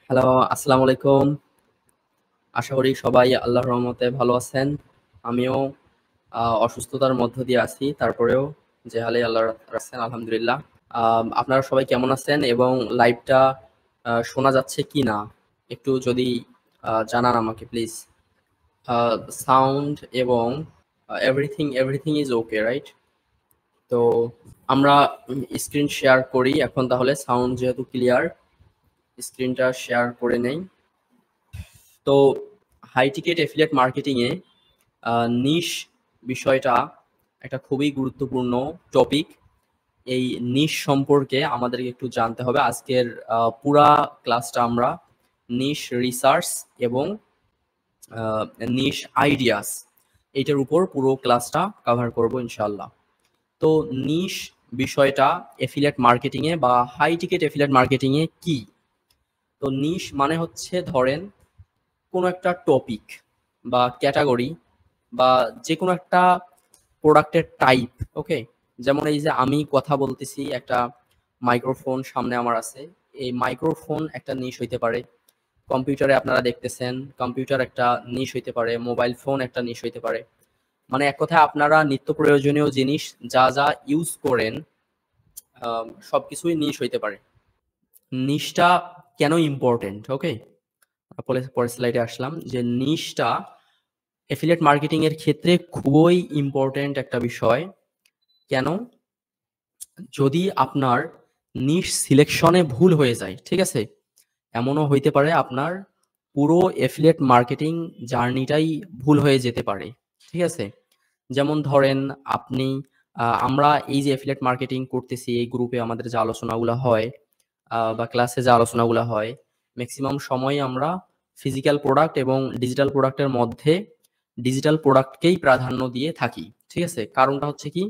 Hello, আসসালামু আলাইকুম। আশা করি সবাই আল্লাহর রহমতে ভালো আছেন। আমিও অসুস্থতার মধ্য দিয়ে আছি। তারপরেও যে হালে আল্লাহ রাখছেন আলহামদুলিল্লাহ। আপনারা সবাই কেমন আছেন এবং লাইভটা শোনা যাচ্ছে কিনা একটু যদি জানান আমাকে প্লিজ। সাউন্ড এবং এভরিথিং ইজ ওকে, রাইট? তো আমরা স্ক্রিন শেয়ার করি এখন, তাহলে সাউন্ড যেহেতু ক্লিয়ার, স্ক্রিনটা শেয়ার করে নেই। তো হাই টিকেট এফিলিয়েট মার্কেটিং এ নিশ বিষয়টা একটা খুবই গুরুত্বপূর্ণ টপিক। এই নিশ সম্পর্কে আমাদেরকে একটু জানতে হবে। আজকের পুরা ক্লাসটা আমরা নিশ রিসার্চ এবং নিশ আইডিয়াস এইটার উপর পুরো ক্লাসটা কভার করব ইনশাল্লাহ। তো নিশ বিষয়টা এফিলিয়েট মার্কেটিং এ বা হাই টিকেট এফিলিয়েট মার্কেটিং এ কি? তো নিশ মানে হচ্ছে ধরেন কোনো একটা টপিক বা ক্যাটাগরি বা যে কোনো একটা প্রোডাক্টের টাইপ। ওকে, যেমন এই যে আমি কথা বলতেছি, একটা মাইক্রোফোন সামনে আমার আছে, এই মাইক্রোফোন একটা নিশ হইতে পারে। কম্পিউটারে আপনারা দেখতেছেন, কম্পিউটার একটা নিশ হইতে পারে। মোবাইল ফোন একটা নিশ হইতে পারে। মানে এক কথায় আপনারা নিত্য প্রয়োজনীয় জিনিস যা যা ইউজ করেন সবকিছুই নিশ হইতে পারে। নিশটা কেন ইম্পর্টেন্ট? ওকে, পরের স্লাইডে আসলাম যে নিশটা এফিলিয়েট মার্কেটিং এর ক্ষেত্রে খুবই ইম্পর্টেন্ট একটা বিষয়। কেন? যদি আপনার নিশ সিলেকশনে ভুল হয়ে যায়, ঠিক আছে, এমনও হইতে পারে আপনার পুরো এফিলিয়েট মার্কেটিং জার্নিটাই ভুল হয়ে যেতে পারে। ঠিক আছে, যেমন ধরেন আপনি আমরা এই যে এফিলিয়েট মার্কেটিং করতেছি, এই গ্রুপে আমাদের যে আলোচনাগুলো হয় বা ক্লাসে যে আলোচনাগুলো হয়, ম্যাক্সিমাম সময় আমরা ফিজিক্যাল প্রোডাক্ট এবং ডিজিটাল প্রোডাক্টের মধ্যে ডিজিটাল প্রোডাক্টকেই প্রাধান্য দিয়ে থাকি। ঠিক আছে, কারণটা হচ্ছে কি,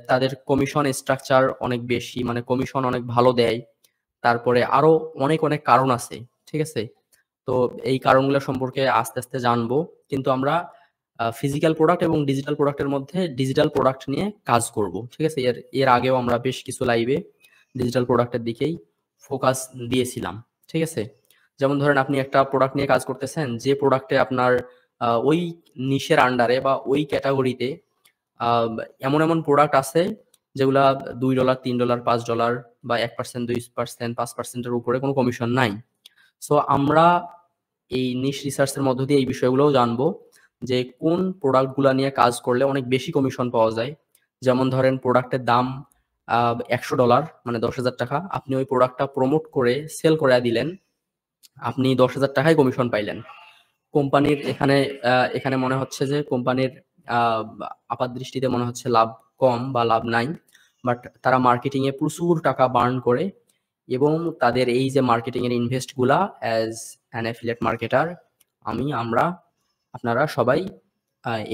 তাদের কমিশন স্ট্রাকচার অনেক বেশি, মানে কমিশন অনেক ভালো দেয়। তারপরে আরো অনেক কারণ আছে। ঠিক আছে, তো এই কারণগুলো সম্পর্কে আস্তে আস্তে জানবো। কিন্তু আমরা ফিজিক্যাল প্রোডাক্ট এবং ডিজিটাল প্রোডাক্টের মধ্যে ডিজিটাল প্রোডাক্ট নিয়ে কাজ করব। ঠিক আছে, এর এর আগেও আমরা বেশ কিছু লাইভে ডিজিটাল প্রোডাক্টের দিকেই ফোকাস দিয়েছিলাম। ঠিক আছে, যেমন ধরেন আপনি একটা প্রোডাক্ট নিয়ে কাজ করতেছেন, যে প্রোডাক্টে আপনার ওই নিশের আন্ডারে বা ওই ক্যাটাগরিতে এমন প্রোডাক্ট আছে যেগুলা $2, $3, $5 বা 1%, 2%, 5%-এর উপরে কোনো কমিশন নাই। সো আমরা এই নিশ রিসার্চের মধ্য দিয়ে এই বিষয়গুলোও জানবো যে কোন প্রোডাক্ট গুলা নিয়ে কাজ করলে অনেক বেশি কমিশন পাওয়া যায়। যেমন ধরেন প্রোডাক্টের দাম $100, মানে 10,000 টাকা। আপনি ওই প্রোডাক্টটা প্রমোট করে সেল করে দিলেন, আপনি 10,000 টাকায় কমিশন পাইলেন। কোম্পানির এখানে মনে হচ্ছে যে কোম্পানির আপাত দৃষ্টিতে মনে হচ্ছে লাভ কম বা লাভ নাই, বাট তারা মার্কেটিং এ প্রচুর টাকা বার্ন করে এবং তাদের এই যে মার্কেটিং এর ইনভেস্ট গুলা অ্যাজ অ্যান অ্যাফিলিয়েট মার্কেটার আমরা আপনারা সবাই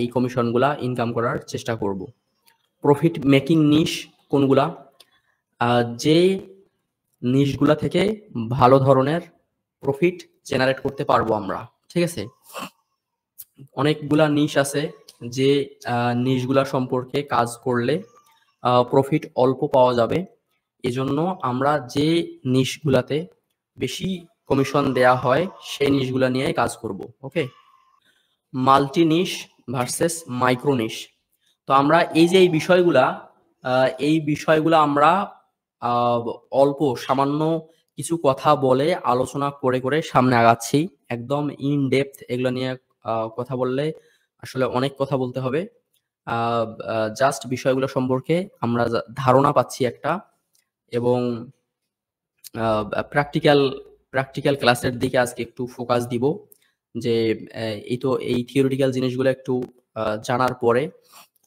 এই কমিশন গুলা ইনকাম করার চেষ্টা করব। প্রফিট মেকিং নিশ কোনগুলা? যে নিশগুলা থেকে ভালো ধরনের প্রফিট জেনারেট করতে পারবো আমরা। ঠিক আছে, অনেকগুলা নিশ আছে যে নিশগুলা সম্পর্কে কাজ করলে প্রফিট অল্প পাওয়া যাবে। এজন্য আমরা যে নিশগুলাতে বেশি কমিশন দেয়া হয় সেই নিশগুলা নিয়ে কাজ করব। ওকে, মাল্টি নিশ ভার্সেস মাইক্রো নিশ। তো আমরা এই যে এই বিষয়গুলা আমরা অল্প সামান্য কিছু কথা বলে আলোচনা করে সামনে আগাচ্ছি। একদম ইন ডেপথ এগুলো নিয়ে কথা বললে আসলে অনেক কথা বলতে হবে। জাস্ট বিষয়গুলো সম্পর্কে আমরা ধারণা পাচ্ছি একটা, এবং প্র্যাকটিক্যাল প্র্যাকটিক্যাল ক্লাসের দিকে আজকে একটু ফোকাস দিব। যে এই থিওরিটিক্যাল জিনিসগুলো একটু জানার পরে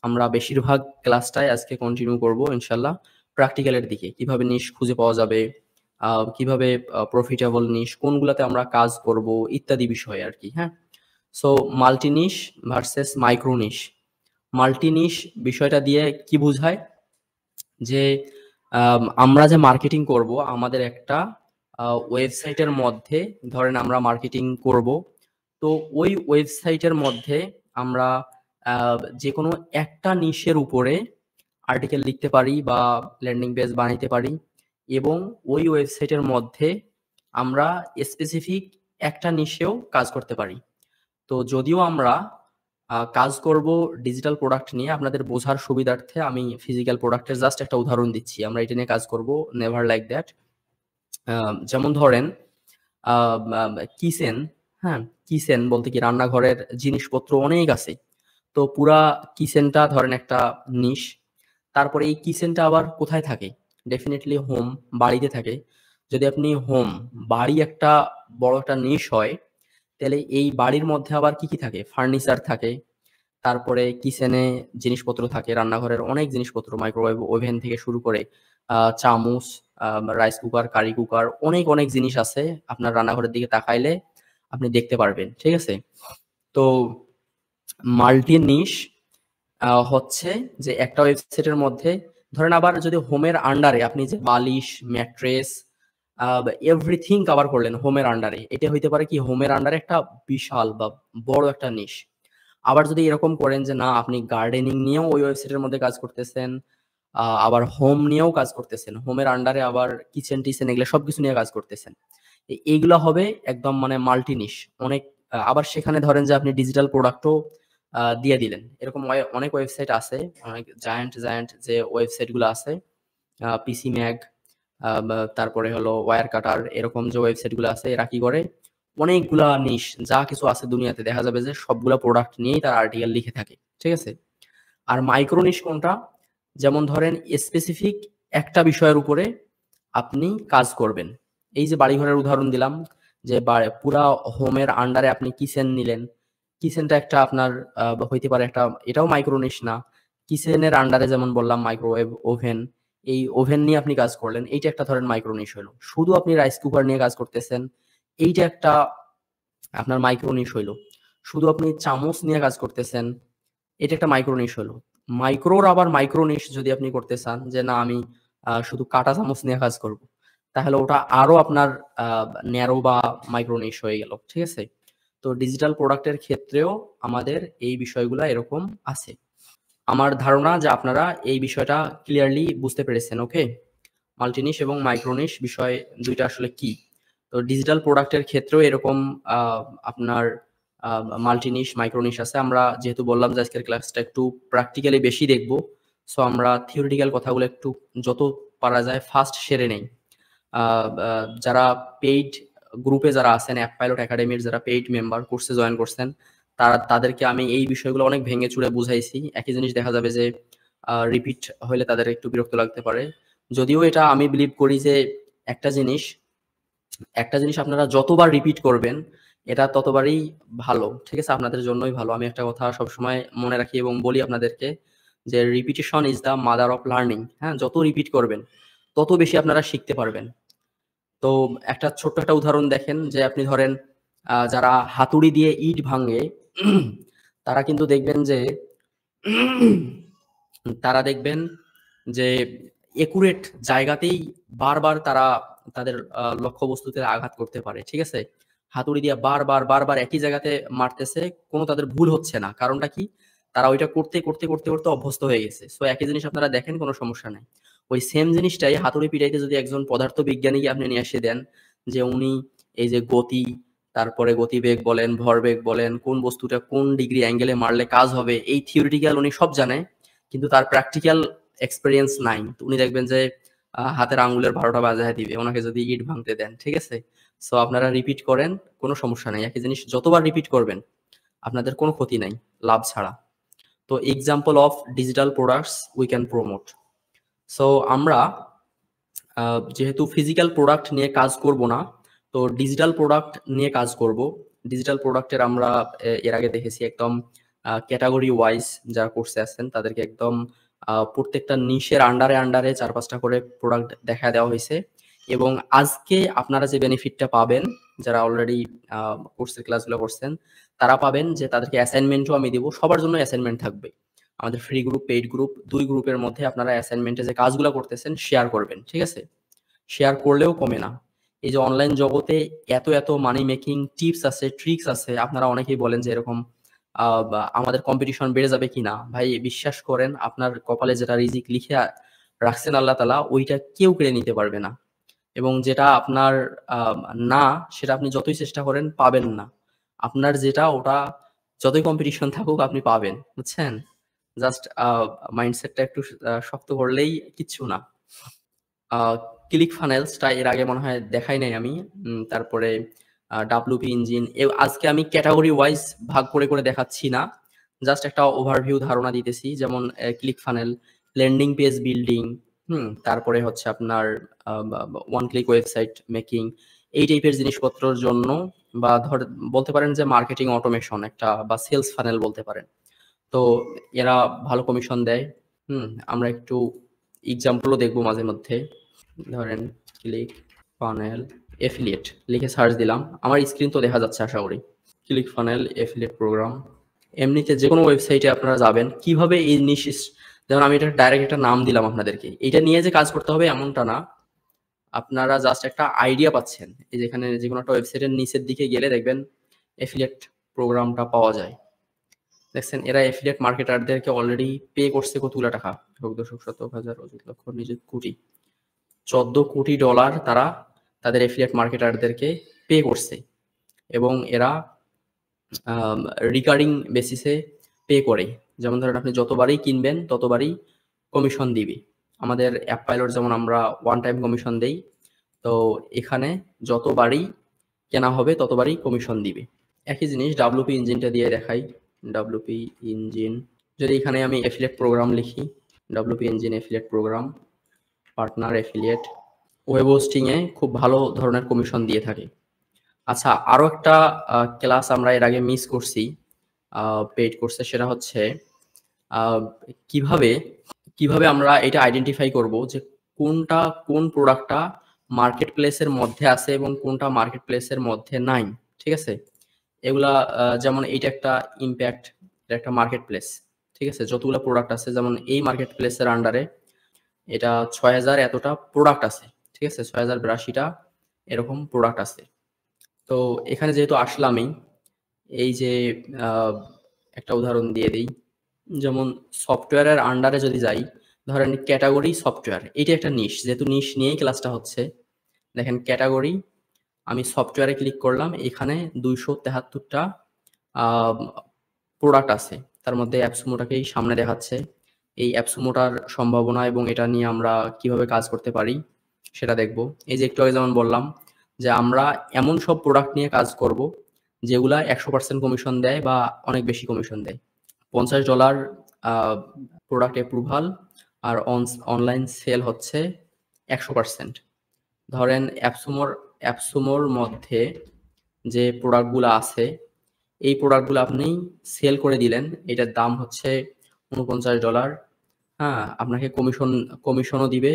আমরা বেশিরভাগ ক্লাসটাই আজকে কন্টিনিউ করব ইনশাল্লাহ প্র্যাকটিক্যালের দিকে। কিভাবে নিশ খুঁজে পাওয়া যাবে, কিভাবে প্রফিটেবল নিশ কোনগুলাতে আমরা কাজ করব ইত্যাদি বিষয়ে আর কি। হ্যাঁ, সো মাল্টি নিশ ভার্সেস মাইক্রো নিশ। মাল্টি নিশ বিষয়টা দিয়ে কি বোঝায়? যে আমরা যে মার্কেটিং করব, আমাদের একটা ওয়েবসাইটের মধ্যে ধরেন আমরা মার্কেটিং করব। তো ওই ওয়েবসাইটের মধ্যে আমরা যে কোনো একটা নিশের উপরে আর্টিকেল লিখতে পারি বা ল্যান্ডিং পেজ বানাইতে পারি, এবং ওই ওয়েবসাইটের মধ্যে আমরা স্পেসিফিক একটা নিশেও কাজ করতে পারি। তো যদিও আমরা কাজ করব ডিজিটাল প্রোডাক্ট নিয়ে, আপনাদের বোঝার সুবিধার্থে আমি ফিজিক্যাল প্রোডাক্টের জাস্ট একটা উদাহরণ দিচ্ছি। আমরা এটা নিয়ে কাজ করব, নেভার লাইক দ্যাট। যেমন ধরেন কিচেন, হ্যাঁ? কিচেন বলতে কি রান্নাঘরের জিনিসপত্র অনেক আছে। তো পুরা কিচেনটা ধরেন একটা নিশ। তারপরে এই কিচেনটা আবার কোথায় থাকে? ডেফিনিটলি হোম, বাড়িতে থাকে। যদি আপনি হোম, বাড়ি একটা বড় একটা নিশ হয়, তাহলে এই বাড়ির মধ্যে আবার কি, কি থাকে? ফার্নিচার থাকে, তারপরে কিচেনে জিনিসপত্র থাকে, রান্নাঘরের অনেক জিনিসপত্র, মাইক্রোওয়েভ ওভেন থেকে শুরু করে চামচ, রাইস কুকার, কারি কুকার, অনেক, অনেক জিনিস আছে। আপনার রান্নাঘরের দিকে তাকাইলে আপনি দেখতে পারবেন। ঠিক আছে? তো মাল্টি নিশ হচ্ছে যে একটা ওয়েবসাইটের মধ্যে ধরেন, আবার যদি হোমের আন্ডারে আপনি যে বালিশ, ম্যাট্রেস, এভরিথিং কভার করলেন হোমের আন্ডারে, এটা হইতে পারে কি হোমের আন্ডারে একটা বিশাল বা বড় একটা নিশ। আবার যদি এরকম করেন যে না, আপনি গার্ডেনিং নিয়েও ওই ওয়েবসাইটের মধ্যে কাজ করতেছেন, আবার হোম নিয়েও কাজ করতেছেন, হোমের আন্ডারে আবার কিচেন টিচেন এগুলো সবকিছু নিয়ে কাজ করতেছেন, এইগুলো হবে একদম মানে মাল্টি নিশ। অনেক আবার সেখানে ধরেন যে আপনি ডিজিটাল প্রোডাক্টও দিয়ে দিলেন, এরকম অনেক ওয়েবসাইট আছে, অনেক জায়ান্ট জায়ান্ট যে ওয়েবসাইট গুলো আছে, পিসি ম্যাগ, তারপরে হলো ওয়্যার কাটার, এরকম যে ওয়েবসাইট গুলো আছে, এরা কি করে অনেকগুলা নিশ যা কিছু আছে দুনিয়াতে দেখা যাবে যে সবগুলা প্রোডাক্ট নিয়েই তার আর্টিকেল লিখে থাকে। ঠিক আছে? আর মাইক্রো নিশ কোনটা? যেমন ধরেন স্পেসিফিক একটা বিষয়ের উপরে আপনি কাজ করবেন। এই যে বাড়িঘরের উদাহরণ দিলাম, যে পুরা হোমের আন্ডারে আপনি কিচেন নিলেন। কিচেনটা একটা আপনার হইতে পারে একটা, এটাও মাইক্রো নিশ না। কিচেনের আন্ডারে যেমন বললাম মাইক্রোওয়েভ ওভেন, এই ওভেন নিয়ে আপনি কাজ করলেন। এইটা একটা ধরেন মাইক্রো নিশ হইলো। শুধু আপনি রাইস কুকার নিয়ে কাজ করতেছেন, এইটা একটা আপনার মাইক্রো নিশ হইলো। শুধু আপনি চামচ নিয়ে কাজ করতেছেন, এটা একটা মাইক্রো নিশ হলো। মাইক্রোর আবার মাইক্রো নিশ যদি আপনি করতে চান যে না, আমি শুধু কাঁটা চামচ নিয়ে কাজ করব, তাহলে ওটা আরো আপনার ন্যারো বা মাইক্রো নিশ হয়ে গেল। ঠিক আছে? তো ডিজিটাল প্রোডাক্টের ক্ষেত্রেও আমাদের এই বিষয়গুলা এরকম আছে। আমার ধারণা যে আপনারা এই বিষয়টা ক্লিয়ারলি বুঝতে পেরেছেন। ওকে? মাল্টিনিশ এবং মাইক্রোনিশ বিষয় দুইটা আসলে কি। তো ডিজিটাল প্রোডাক্টের ক্ষেত্রেও এরকম আপনার মাল্টিনিশ, মাইক্রোনিশ আছে। আমরা যেহেতু বললাম যে আজকের ক্লাসটা একটু প্র্যাকটিক্যালি বেশি দেখব, সো আমরা থিওরিটিক্যাল কথাগুলো একটু যত পারা যায় ফাস্ট সেরে নেই। যারা পেইড গ্রুপে যারা আছেন, অ্যাপ পাইলট একাডেমির যারা পেইড মেম্বার, কোর্সে জয়েন করছেন, তাদেরকে আমি এই বিষয়গুলো অনেক ভেঙে চুরে বুঝাইছি। একই জিনিস দেখা যাবে যে রিপিট হইলে তাদের একটু বিরক্ত লাগতে পারে। যদিও এটা আমি বিলিভ করি যে একটা জিনিস একটা জিনিস আপনারা যতবার রিপিট করবেন, এটা ততবারই ভালো। ঠিক আছে? আপনাদের জন্যই ভালো। আমি একটা কথা সবসময় মনে রাখি এবং বলি আপনাদেরকে যে repetition is the mother of learning. হ্যাঁ? যত রিপিট করবেন, তত বেশি আপনারা শিখতে পারবেন। তো একটা ছোট্ট একটা উদাহরণ দেখেন, যে আপনি ধরেন যারা হাতুড়ি দিয়ে ইট ভাঙে, তারা কিন্তু দেখবেন যে তারা দেখবেন যে একুরেট জায়গাতেই বারবার তারা তাদের লক্ষ্যবস্তুতে আঘাত করতে পারে। ঠিক আছে? হাতুড়ি দিয়ে বারবার একই জায়গাতে মারতেছে, কোনো তাদের ভুল হচ্ছে না। কারণটা কি? তারা ওইটা করতে অভ্যস্ত হয়ে গেছে। সো একই জিনিস আপনারা দেখেন, কোনো সমস্যা নাই। ওই সেম জিনিসটাই হাতুড়ি পিটাইতে যদি একজন পদার্থবিজ্ঞানীকে আপনি নিয়ে এসে দেন, যে উনি এই যে গতি, তারপরে গতিবেগ বলেন, ভরবেগ বলেন, কোন বস্তুটা কোন ডিগ্রি অ্যাঙ্গেলে মারলে কাজ হবে, এই থিওরিটিক্যাল উনি সব জানে, কিন্তু তার প্র্যাকটিক্যাল এক্সপেরিয়েন্স নাই। তো উনি দেখবেন যে হাতের আঙ্গুলের ১২টা বাজায় দিবে ওনাকে যদি ইট ভাঙতে দেন। ঠিক আছে? সো আপনারা রিপিট করেন, কোনো সমস্যা নাই। একই জিনিস যতবার রিপিট করবেন আপনাদের কোনো ক্ষতি নাই, লাভ ছাড়া। তো example of digital products we can promote. So আমরা যেহেতু ফিজিক্যাল প্রোডাক্ট নিয়ে কাজ করব না, তো ডিজিটাল প্রোডাক্ট নিয়ে কাজ করব। ডিজিটাল প্রোডাক্টের আমরা এর আগে দেখেছি একদম ক্যাটাগরি ওয়াইজ যারা কোর্সে আছেন তাদেরকে একদম প্রত্যেকটা নিশের আন্ডারে ৪-৫টা করে প্রোডাক্ট দেখা দেওয়া হয়েছে। এবং আজকে আপনারা যে বেনিফিটটা পাবেন, যারা অলরেডি কোর্সের ক্লাসগুলো করছেন, তারা পাবেন যে তাদেরকে অ্যাসাইনমেন্টও আমি দিব। সবার জন্য অ্যাসাইনমেন্ট থাকবে। আমাদের ফ্রি গ্রুপ, পেইড গ্রুপ, ২ গ্রুপের মধ্যে আপনারা অ্যাসাইনমেন্টে যে কাজগুলো করতেছেন শেয়ার করবেন। ঠিক আছে? শেয়ার করলেও কমে না। এই যে অনলাইন জগতে এত মানি মেকিং টিপস আছে, ট্রিকস আছে, আপনারা অনেকেই বলেন যে এরকম বা আমাদের কম্পিটিশন বেড়ে যাবে কিনা? ভাই বিশ্বাস করেন, আপনার কপালে যেটা রিজিক লিখে রাখছেন আল্লাহ তাআলা, ওইটা কেউ কেড়ে নিতে পারবে না। এবং যেটা আপনার না, সেটা আপনি যতই চেষ্টা করেন পাবেন না। আপনার যেটা ওটা যতই কম্পিটিশন থাকুক আপনি পাবেন। বুঝছেন? জাস্ট মাইন্ডসেটটা একটু শক্ত করলেই কিচ্ছু না। আ ClickFunnels টা এর আগে মনে হয় দেখাই নাই আমি। তারপরে WP Engine আজকে আমি ক্যাটেগরি ওয়াইজ ভাগ করে দেখাচ্ছি না। জাস্ট একটা ওভারভিউ ধারণা দিতেছি। যেমন ClickFunnels, ল্যান্ডিং পেজ বিল্ডিং, তারপরে হচ্ছে আপনার বা ওয়ান ক্লিক ওয়েবসাইট মেকিং, এই টাইপের জিনিসপত্রর জন্য, বা বলতে পারেন যে মার্কেটিং অটোমেশন একটা, বা সেলস ফানেল বলতে পারেন। তো এরা ভালো কমিশন দেয়। আমরা একটু এক্সাম্পলও দেখবো মাঝে মধ্যে। ধরেন ClickFunnels এফিলিয়েট লিখে সার্চ দিলাম। আমার স্ক্রিন তো দেখা যাচ্ছে আশা করি। ClickFunnels affiliate program. এমনিতে যেকোনো ওয়েবসাইটে আপনারা যাবেন, কিভাবে এই যেমন আমি এটা ডাইরেক্ট একটা নাম দিলাম আপনাদেরকে। এটা নিয়ে যে কাজ করতে হবে এমনটা না। আপনারা জাস্ট একটা আইডিয়া পাচ্ছেন। এই যেখানে যেকোনো একটা ওয়েবসাইটের নিচের দিকে গেলে দেখবেন এফিলিয়েট প্রোগ্রামটা পাওয়া যায়। দেখছেন এরা এফিলিয়েট মার্কেটারদেরকে অলরেডি পে করছে কতগুলো টাকা, দশক শতক হাজার অযুত লক্ষ নিযুত কোটি, $14 কোটি তারা তাদের এফিলিয়েট মার্কেটারদেরকে পে করছে। এবং এরা রিকারিং বেসিসে পে করে। যেমন ধরেন আপনি যতবারই কিনবেন ততবারই কমিশন দিবে। আমাদের অ্যাপ পাইলট যেমন আমরা ওয়ান টাইম কমিশন দেই, তো এখানে যতবারই কেনা হবে ততবারই কমিশন দিবে। একই জিনিস WP ইঞ্জিনটা দিয়ে দেখাই। WP ইঞ্জিন, যদি এখানে আমি এফিলিয়েট প্রোগ্রাম লিখি, WP engine affiliate program, partner affiliate, web hosting এ খুব ভালো ধরনের কমিশন দিয়ে থাকে। আচ্ছা, আরো একটা ক্লাস আমরা এর আগে মিস করছি পেইড কোর্সে, সেটা হচ্ছে কিভাবে আমরা এটা আইডেন্টিফাই করব যে কোন প্রোডাক্টটা মার্কেট প্লেসের মধ্যে আছে এবং কোনটা মার্কেট প্লেসের মধ্যে নাই। ঠিক আছে? এগুলা যেমন এইটা একটা ইম্প্যাক্ট, এটা একটা মার্কেট প্লেস। ঠিক আছে? যতগুলো প্রোডাক্ট আছে, যেমন এই মার্কেট প্লেসের আন্ডারে এটা ৬,০০০ এতটা প্রোডাক্ট আছে। ঠিক আছে? ৬,০৮২টা এরকম প্রোডাক্ট আছে। তো এখানে যেহেতু আসলামই, এই যে একটা উদাহরণ দিয়ে দিই। যেমন সফটওয়্যারের আন্ডারে যদি যাই, ধরেন ক্যাটাগরি সফটওয়্যার, এইটা একটা নিশ, যেহেতু নিশ নিয়েই ক্লাসটা হচ্ছে। দেখেন ক্যাটাগরি, আমি সফটওয়্যারে ক্লিক করলাম, এখানে ২৭৩টা প্রোডাক্ট আছে। তার মধ্যে অ্যাপসমোটাকেই সামনে দেখাচ্ছে। এই অ্যাপসমোটার সম্ভাবনা এবং এটা নিয়ে আমরা কিভাবে কাজ করতে পারি সেটা দেখব। এই যে একটু আগে যেমন বললাম যে আমরা এমন সব প্রোডাক্ট নিয়ে কাজ করব যেগুলা ১০০% কমিশন দেয় বা অনেক বেশি কমিশন দেয়। $50 প্রোডাক্ট অ্যাপ্রুভাল, আর অনলাইন সেল হচ্ছে ১০০%। ধরেন অ্যাপসমোর মধ্যে যে প্রোডাক্টগুলো আছে, এই প্রোডাক্টগুলো আপনি সেল করে দিলেন, এটার দাম হচ্ছে $৪৯। হ্যাঁ, আপনাকে কমিশনও দিবে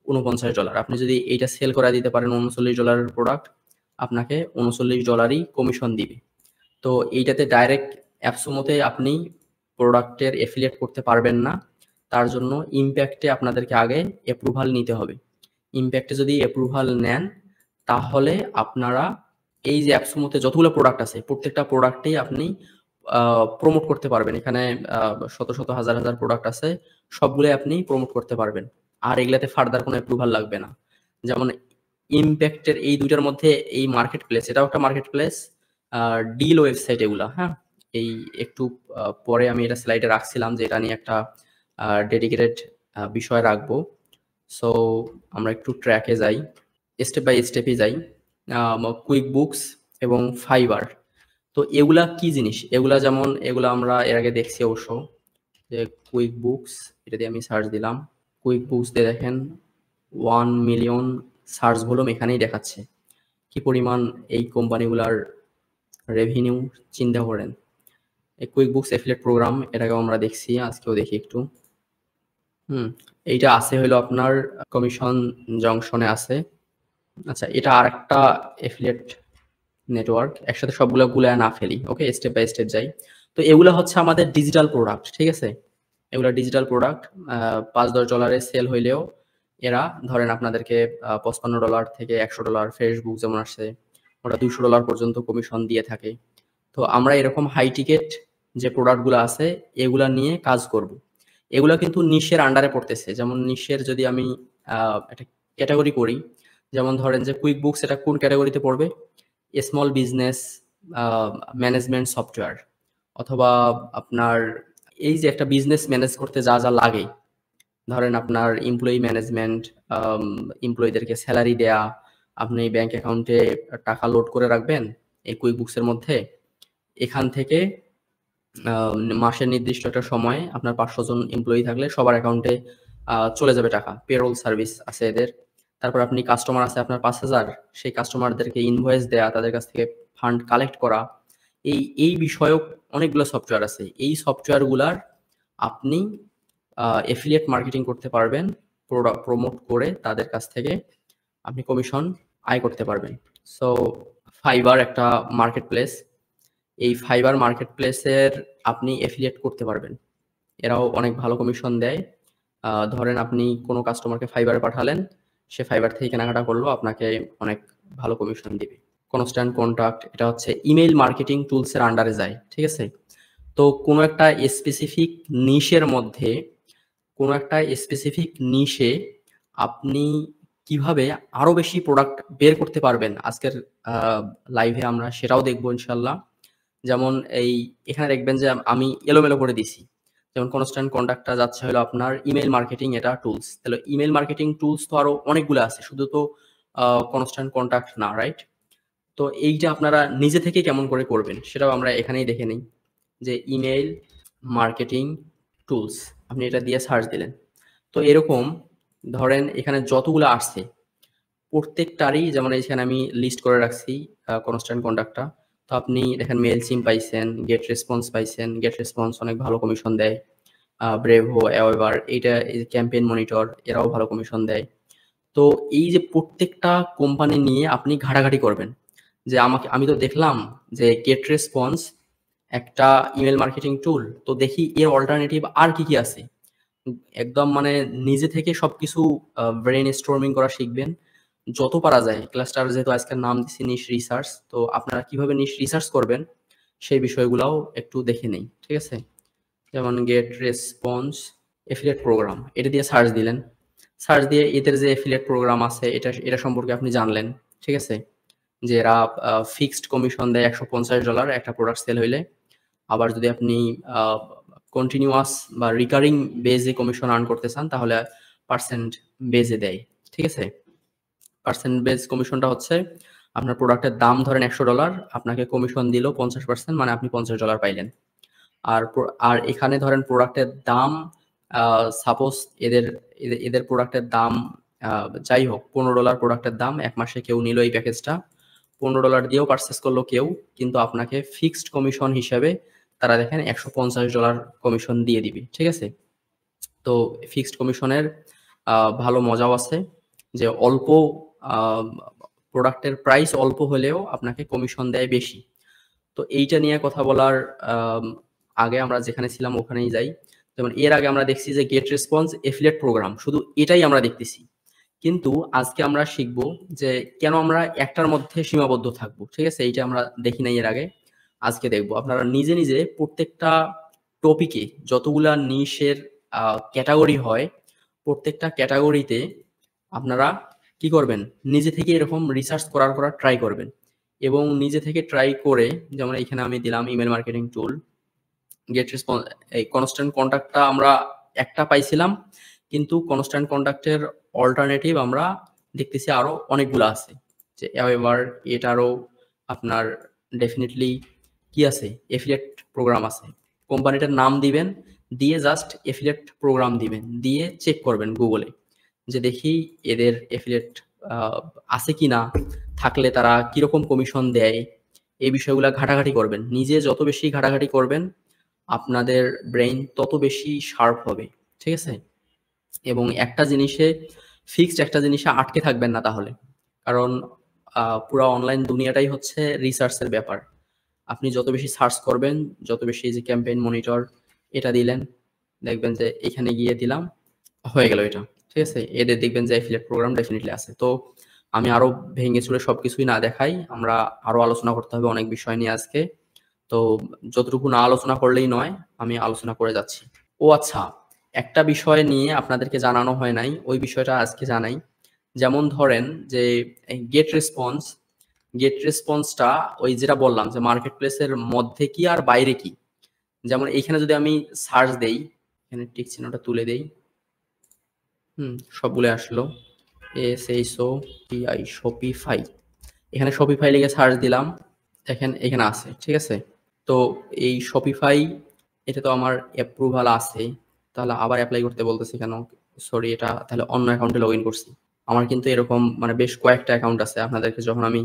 $৪৯। আপনি যদি এইটা সেল করে দিতে পারেন $৩৯ প্রোডাক্ট, আপনাকে $৩৯ই কমিশন দিবে। তো এইটাতে ডাইরেক্ট অ্যাপসমোতে আপনি প্রোডাক্টের এফিলিয়েট করতে পারবেন না। তার জন্য ইমপ্যাক্টে আপনাদেরকে আগে অ্যাপ্রুভাল নিতে হবে। ইমপ্যাক্টে যদি অ্যাপ্রুভাল নেন, তাহলে আপনারা এই যে অ্যাপসমোতে যতগুলো প্রোডাক্ট আছে প্রত্যেকটা প্রোডাক্টেই আপনি প্রমোট করতে পারবেন। এখানে শত হাজার প্রোডাক্ট আছে, সবগুলোই আপনি প্রমোট করতে পারবেন। আর এগুলাতে ফার্দার কোনো অ্যাপ্রুভাল লাগবে না। যেমন ইমপ্যাক্টের এই দুইটার মধ্যে এই মার্কেট প্লেস, এটাও একটা মার্কেট প্লেস, ডিল ওয়েবসাইট এগুলা। হ্যাঁ, এই একটু পরে আমি এটা স্লাইডে রাখছিলাম যে এটা নিয়ে একটা ডেডিকেটেড বিষয় রাখবো। সো আমরা একটু ট্র্যাকে যাই, স্টেপ বাই স্টেপে যাই। কুইক বুকস এবং ফাইবার, তো এগুলা কি জিনিস? এগুলা আমরা এর আগে দেখছি অবশ্য। যে কুইক বুকস, এটা দিয়ে আমি সার্চ দিলাম, কুইক বুকস দিয়ে দেখেন 1 মিলিয়ন সার্চ ভলিউম এখানেই দেখাচ্ছে। কি পরিমাণ এই কোম্পানিগুলার রেভিনিউ চিন্তা করেন। এই কুইক বুকস এফিলিয়েট প্রোগ্রাম, এটাকেও আমরা দেখছি, আজকেও দেখি একটু। এইটা আছে হলো আপনার কমিশন জংশনে আছে। আচ্ছা, এটা আরেকটা এফিলিয়েট নেটওয়ার্ক, একসাথে সবগুলো গুলায় না ফেলি। ওকে, স্টেপ বাই স্টেপ যাই। তো এগুলা হচ্ছে আমাদের ডিজিটাল প্রোডাক্ট। ঠিক আছে? এগুলা ডিজিটাল প্রোডাক্ট, $৫-১০ সেল হইলেও এরা ধরেন আপনাদেরকে $৫৫ থেকে $১০০, ফেসবুক যেমন আসছে ওরা $২০০ পর্যন্ত কমিশন দিয়ে থাকে। তো আমরা এরকম হাই টিকেট যে প্রোডাক্টগুলো আছে এগুলা নিয়ে কাজ করব। এগুলা কিন্তু নিশের আন্ডারে পড়তেছে। যেমন নিশের যদি আমি একটা ক্যাটাগরি করি, যেমন ধরেন যে কুইক বুকস এটা কোন ক্যাটাগরিতে পড়বে, স্মল বিজনেস ম্যানেজমেন্ট সফটওয়্যার, অথবা আপনার এই যে একটা বিজনেস ম্যানেজ করতে যা যা লাগে, ধরেন আপনার এমপ্লয়ি ম্যানেজমেন্ট, এমপ্লয়ীদেরকে স্যালারি দেয়া, আপনি ব্যাংক অ্যাকাউন্টে টাকা লোড করে রাখবেন এই কুইক বুকসের মধ্যে, এখান থেকে মাসের নির্দিষ্ট একটা সময়ে আপনার 500 জন এমপ্লয়ি থাকলে সবার অ্যাকাউন্টে চলে যাবে টাকা, পেরোল সার্ভিস আছে এদের। তারপর আপনি কাস্টমার আছে আপনার 5000, সেই কাস্টমারদেরকে ইনভয়েস দেয়া, তাদের কাছ থেকে ফান্ড কালেক্ট করা, এই বিষয়ক অনেকগুলো সফটওয়্যার আছে। এই সফটওয়্যারগুলার আপনি এফিলিয়েট মার্কেটিং করতে পারবেন, প্রমোট করে তাদের কাছ থেকে আপনি কমিশন আয় করতে পারবেন। সো ফাইবার একটা মার্কেট প্লেস, এই ফাইবার মার্কেট প্লেসের আপনি এফিলিয়েট করতে পারবেন, এরাও অনেক ভালো কমিশন দেয়। ধরেন আপনি কোনো কাস্টমারকে ফাইবারে পাঠালেন, সে ফাইবার থেকে কেনাকাটা করলো, আপনাকে অনেক ভালো কমিশন দিবে। কনস্ট্যান্ট কন্টাক্ট এটা হচ্ছে ইমেইল মার্কেটিং টুলসের আন্ডারে যায়, ঠিক আছে। তো কোনো একটা স্পেসিফিক নিশের মধ্যে, কোনো একটা স্পেসিফিক নিশে আপনি কিভাবে আরো বেশি প্রোডাক্ট বের করতে পারবেন, আজকের লাইভে আমরা সেটাও দেখবো ইনশাল্লাহ। যেমন এখানে দেখবেন যে আমি এলোমেলো করে দিছি, যেমন কনস্ট্যান্ট কন্টাক্টটা যাচ্ছে হলো আপনার ইমেল মার্কেটিং এটা টুলস, তাহলে ইমেল মার্কেটিং টুলস তো আরো অনেকগুলো আছে, শুধু তো কনস্ট্যান্ট কন্টাক্ট না, রাইট? তো এইটা আপনারা নিজে থেকে কেমন করে করবেন সেটাও আমরা এখানেই দেখে নিই, যে ইমেইল মার্কেটিং টুলস আপনি এটা দিয়ে সার্চ দিলেন, তো এরকম ধরেন এখানে যতগুলো আসছে প্রত্যেকটারই, যেমন এখানে আমি লিস্ট করে রাখছি কনস্ট্যান্ট কন্টাক্টটা। তো আপনি দেখেন মেলচিম পাইছেন, গেট রেসপন্স পাইছেন, গেট রেসপন্স অনেক ভালো কমিশন দেয়, ব্রেভো, অ্যাওয়েভার, এইটা ক্যাম্পেইন মনিটর এরাও ভালো কমিশন দেয়। তো এই যে প্রত্যেকটা কোম্পানি নিয়ে আপনি ঘাটাঘাটি করবেন, যে আমি তো দেখলাম যে গেট রেসপন্স একটা ইমেল মার্কেটিং টুল, তো দেখি এর অল্টারনেটিভ আর কি কি আছে। একদম মানে নিজে থেকে সবকিছু ব্রেন স্টর্মিং করা শিখবেন যত পারা যায়। ক্লাসটার যেহেতু আজকের নাম দিচ্ছি নিশ রিসার্চ, তো আপনারা কিভাবে নিশ রিসার্চ করবেন সেই বিষয়গুলোও একটু দেখে নেই, ঠিক আছে। যেমন গেট রেসপন্স এফিলিয়েট প্রোগ্রাম, এটা দিয়ে সার্চ দিলেন, সার্চ দিয়ে এদের যে এফিলিয়েট প্রোগ্রাম আছে এটা সম্পর্কে আপনি জানলেন, ঠিক আছে, যে এরা ফিক্সড কমিশন দেয় $150 একটা প্রোডাক্ট সেল হইলে। আবার যদি আপনি কন্টিনিউয়াস বা রিকারিং বেজে কমিশন আর্ন করতে চান তাহলে পার্সেন্ট বেজে দেয়, ঠিক আছে। পার্সেন্ট বেজ কমিশনটা হচ্ছে আপনার প্রোডাক্টের দাম ধরেন $100, আপনাকে কমিশন দিল 50%, মানে আপনি $50 পাইলেন। আর এখানে ধরেন প্রোডাক্টের দাম সাপোজ এদের প্রোডাক্টের দাম যাই হোক $15 প্রোডাক্টের দাম, এক মাসে কেউ নিল এই প্যাকেজটা, $15 দিয়েও পারচেস করলো কেউ, কিন্তু আপনাকে ফিক্সড কমিশন হিসেবে তারা দেখেন $150 কমিশন দিয়ে দিবে, ঠিক আছে। তো ফিক্সড কমিশনের ভালো মজাও আছে, যে অল্প প্রোডাক্টের প্রাইস অল্প হলেও আপনাকে কমিশন দেয় বেশি। তো এইটা নিয়ে কথা বলার আগে আমরা যেখানে ছিলাম ওখানেই যাই। যেমন এর আগে আমরা দেখছি যে গেট রেসপন্স এফিলিয়েট প্রোগ্রাম, শুধু এটাই আমরা দেখতেছি, কিন্তু আজকে আমরা শিখব যে কেন আমরা একটার মধ্যে সীমাবদ্ধ থাকবো, ঠিক আছে। এইটা আমরা দেখি নাই এর আগে, আজকে দেখবো। আপনারা নিজে নিজে প্রত্যেকটা টপিকে যতগুলা নিশের ক্যাটাগরি হয়, প্রত্যেকটা ক্যাটাগরিতে আপনারা কি করবেন, নিজে থেকে এরকম রিসার্চ করার ট্রাই করবেন, এবং নিজে থেকে ট্রাই করে, যেমন এখানে আমি দিলাম email marketing tool, get response, এই কনস্ট্যান্ট কন্টাক্টটা আমরা একটা পাইছিলাম, কিন্তু কনস্ট্যান্ট কন্টাক্টের অল্টারনেটিভ আমরা দেখতেছি আরো অনেকগুলো আছে, যে এবার এটারও আপনার ডেফিনেটলি কি আছে, এফিলিয়েট প্রোগ্রাম আছে। কোম্পানিটার নাম দিবেন, দিয়ে জাস্ট এফিলিয়েট প্রোগ্রাম দিবেন, দিয়ে চেক করবেন গুগলে, যে দেখি এদের এফিলিয়েট আছে কি না, থাকলে তারা কিরকম কমিশন দেয়, এই বিষয়গুলো ঘাটাঘাটি করবেন। নিজে যত বেশি ঘাটাঘাটি করবেন আপনাদের ব্রেইন তত বেশি শার্প হবে, ঠিক আছে। এবং একটা জিনিসে ফিক্সড একটা জিনিসে আটকে থাকবেন না তাহলে, কারণ পুরো অনলাইন দুনিয়াটাই হচ্ছে রিসার্চের ব্যাপার। আপনি যত বেশি সার্চ করবেন, যত বেশি যে ক্যাম্পেইন মনিটর এটা দিলেন, দেখবেন যে এখানে গিয়ে দিলাম, হয়ে গেল এটা, ঠিক আছে। এদের দেখবেন যে এফিলিয়েট প্রোগ্রাম ডেফিনেটলি আছে। তো আমি আরো ভেঙে চুরে সবকিছুই না দেখাই, আমরা আরো আলোচনা করতে হবে অনেক বিষয় নিয়ে আজকে। তো যতটুকু না আলোচনা করলেই নয়, আমি আলোচনা করে যাচ্ছি। ও আচ্ছা, একটা বিষয় নিয়ে আপনাদেরকে জানানো হয় নাই, ওই বিষয়টা আজকে জানাই, যেমন ধরেন যে গেট রেসপন্সটা ওই যেটা বললাম যে মার্কেট প্লেসের মধ্যে কি আর বাইরে কি। যেমন এইখানে যদি আমি সার্চ দেই, এখানে টিক চিহ্নটা তুলে দেই, সবগুলো আসলো, SHOPI শপিফাই। এখানে শপিফাই লিখে সার্চ দিলাম, দেখেন এখানে আছে, ঠিক আছে। তো এই শপিফাই এটা তো আমার অ্যাপ্রুভাল আছে, তাহলে আবার অ্যাপ্লাই করতে বলতেছে কেন? সরি, এটা তাহলে অন্য অ্যাকাউন্টে লগ ইন করছি। আমার কিন্তু এরকম মানে বেশ কয়েকটা অ্যাকাউন্ট আছে। আপনাদেরকে যখন আমি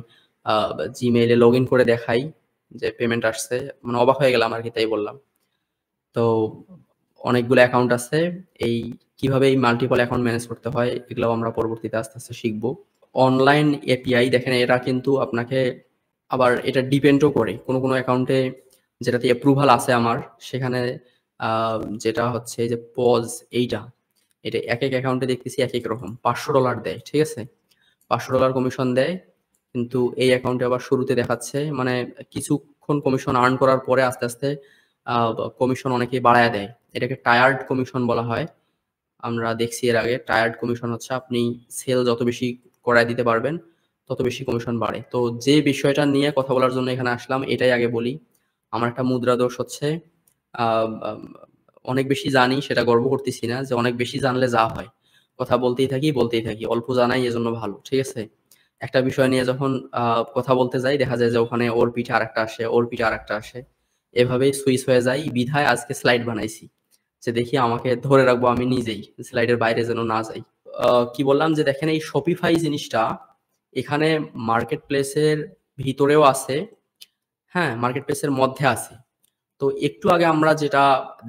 জিমেইলে লগ ইন করে দেখাই যে পেমেন্ট আসছে, মানে অবাক হয়ে গেলাম আর কি, তাই বললাম। তো অনেকগুলো অ্যাকাউন্ট আছে। এই কিভাবে এই মাল্টিপল অ্যাকাউন্ট ম্যানেজ করতে হয় এগুলো আমরা পরবর্তীতে আস্তে আস্তে শিখবো। অনলাইন এপিআই দেখেন, এরা কিন্তু আপনাকে আবার এটা ডিপেন্ডও করে কোনো অ্যাকাউন্টে যেটাতে অ্যাপ্রুভাল আছে আমার, সেখানে যেটা হচ্ছে যে পজ এটা এক অ্যাকাউন্টে দেখতেছি এক রকম $500 দেয়, ঠিক আছে। $500 কমিশন দেয়, কিন্তু এই অ্যাকাউন্টে আবার শুরুতে দেখাচ্ছে মানে কিছুক্ষণ কমিশন আর্ন করার পরে আস্তে আস্তে কমিশন অনেকে বাড়ায় দেয়। এটাকে টায়ার্ড কমিশন বলা হয়। আমরা দেখছি এর আগে টায়ার্ড কমিশন হচ্ছে আপনি সেল যত বেশি করায় দিতে পারবেন তত বেশি কমিশন বাড়ে। তো যে বিষয়টা নিয়ে কথা বলার জন্য এখানে আসলাম এটাই আগে বলি। আমার একটা মুদ্রা দোষ হচ্ছে, অনেক বেশি জানি সেটা গর্ব করতেছি না, যে অনেক বেশি জানলে যা হয় কথা বলতেই থাকি, অল্প জানাই এজন্য ভালো, ঠিক আছে। একটা বিষয় নিয়ে যখন কথা বলতে যাই দেখা যায় যে ওখানে ওর পিঠে আরেকটা আসে, ওর পিঠে আরেকটা আসে, এভাবেই সুইচ হয়ে যায়। বিধায় আজকে স্লাইড বানাইছি যে দেখি আমাকে ধরে রাখবো আমি নিজেই, স্লাইডের বাইরে যেন না যাই। কি বললাম যে দেখেন এই শপিফাই জিনিসটা এখানে মার্কেট প্লেসের ভিতরেও আছে, হ্যাঁ মার্কেট প্লেসের মধ্যে আছে। তো একটু আগে আমরা যেটা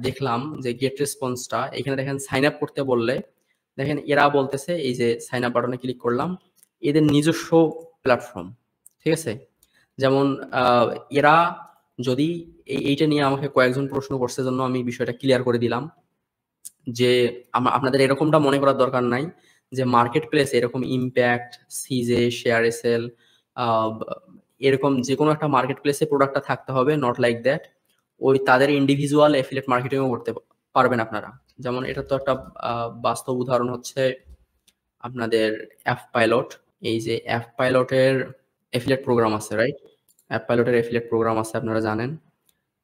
দেখলাম যে গেট রেসপন্সটা, এখানে দেখেন সাইন আপ করতে বললে দেখেন এরা বলতেছে, এই যে সাইন আপ বাটনে ক্লিক করলাম, এদের নিজস্ব প্ল্যাটফর্ম, ঠিক আছে। যেমন এরা যদি এইটা নিয়ে আমাকে কয়েকজন প্রশ্ন করছে জন্য আমি বিষয়টা ক্লিয়ার করে দিলাম যে আপনাদের এরকমটা মনে করার দরকার নাই যে মার্কেট প্লেস এরকম ইম্প্যাক্ট, সিজে, শেয়ার এসেল, এরকম যে কোনো একটা মার্কেট প্লেসে প্রোডাক্টটা থাকতে হবে, নট লাইক দ্যাট। ওই তাদের ইন্ডিভিজুয়াল এফিলিয়েট মার্কেটিংও করতে পারবেন আপনারা। যেমন এটা তো একটা বাস্তব উদাহরণ হচ্ছে আপনাদের অ্যাপ পাইলট। এই যে অ্যাপ পাইলটের এফিলিয়েট প্রোগ্রাম আছে, রাইট? অ্যাপ পাইলটের এফিলিয়েট প্রোগ্রাম আছে, আপনারা জানেন।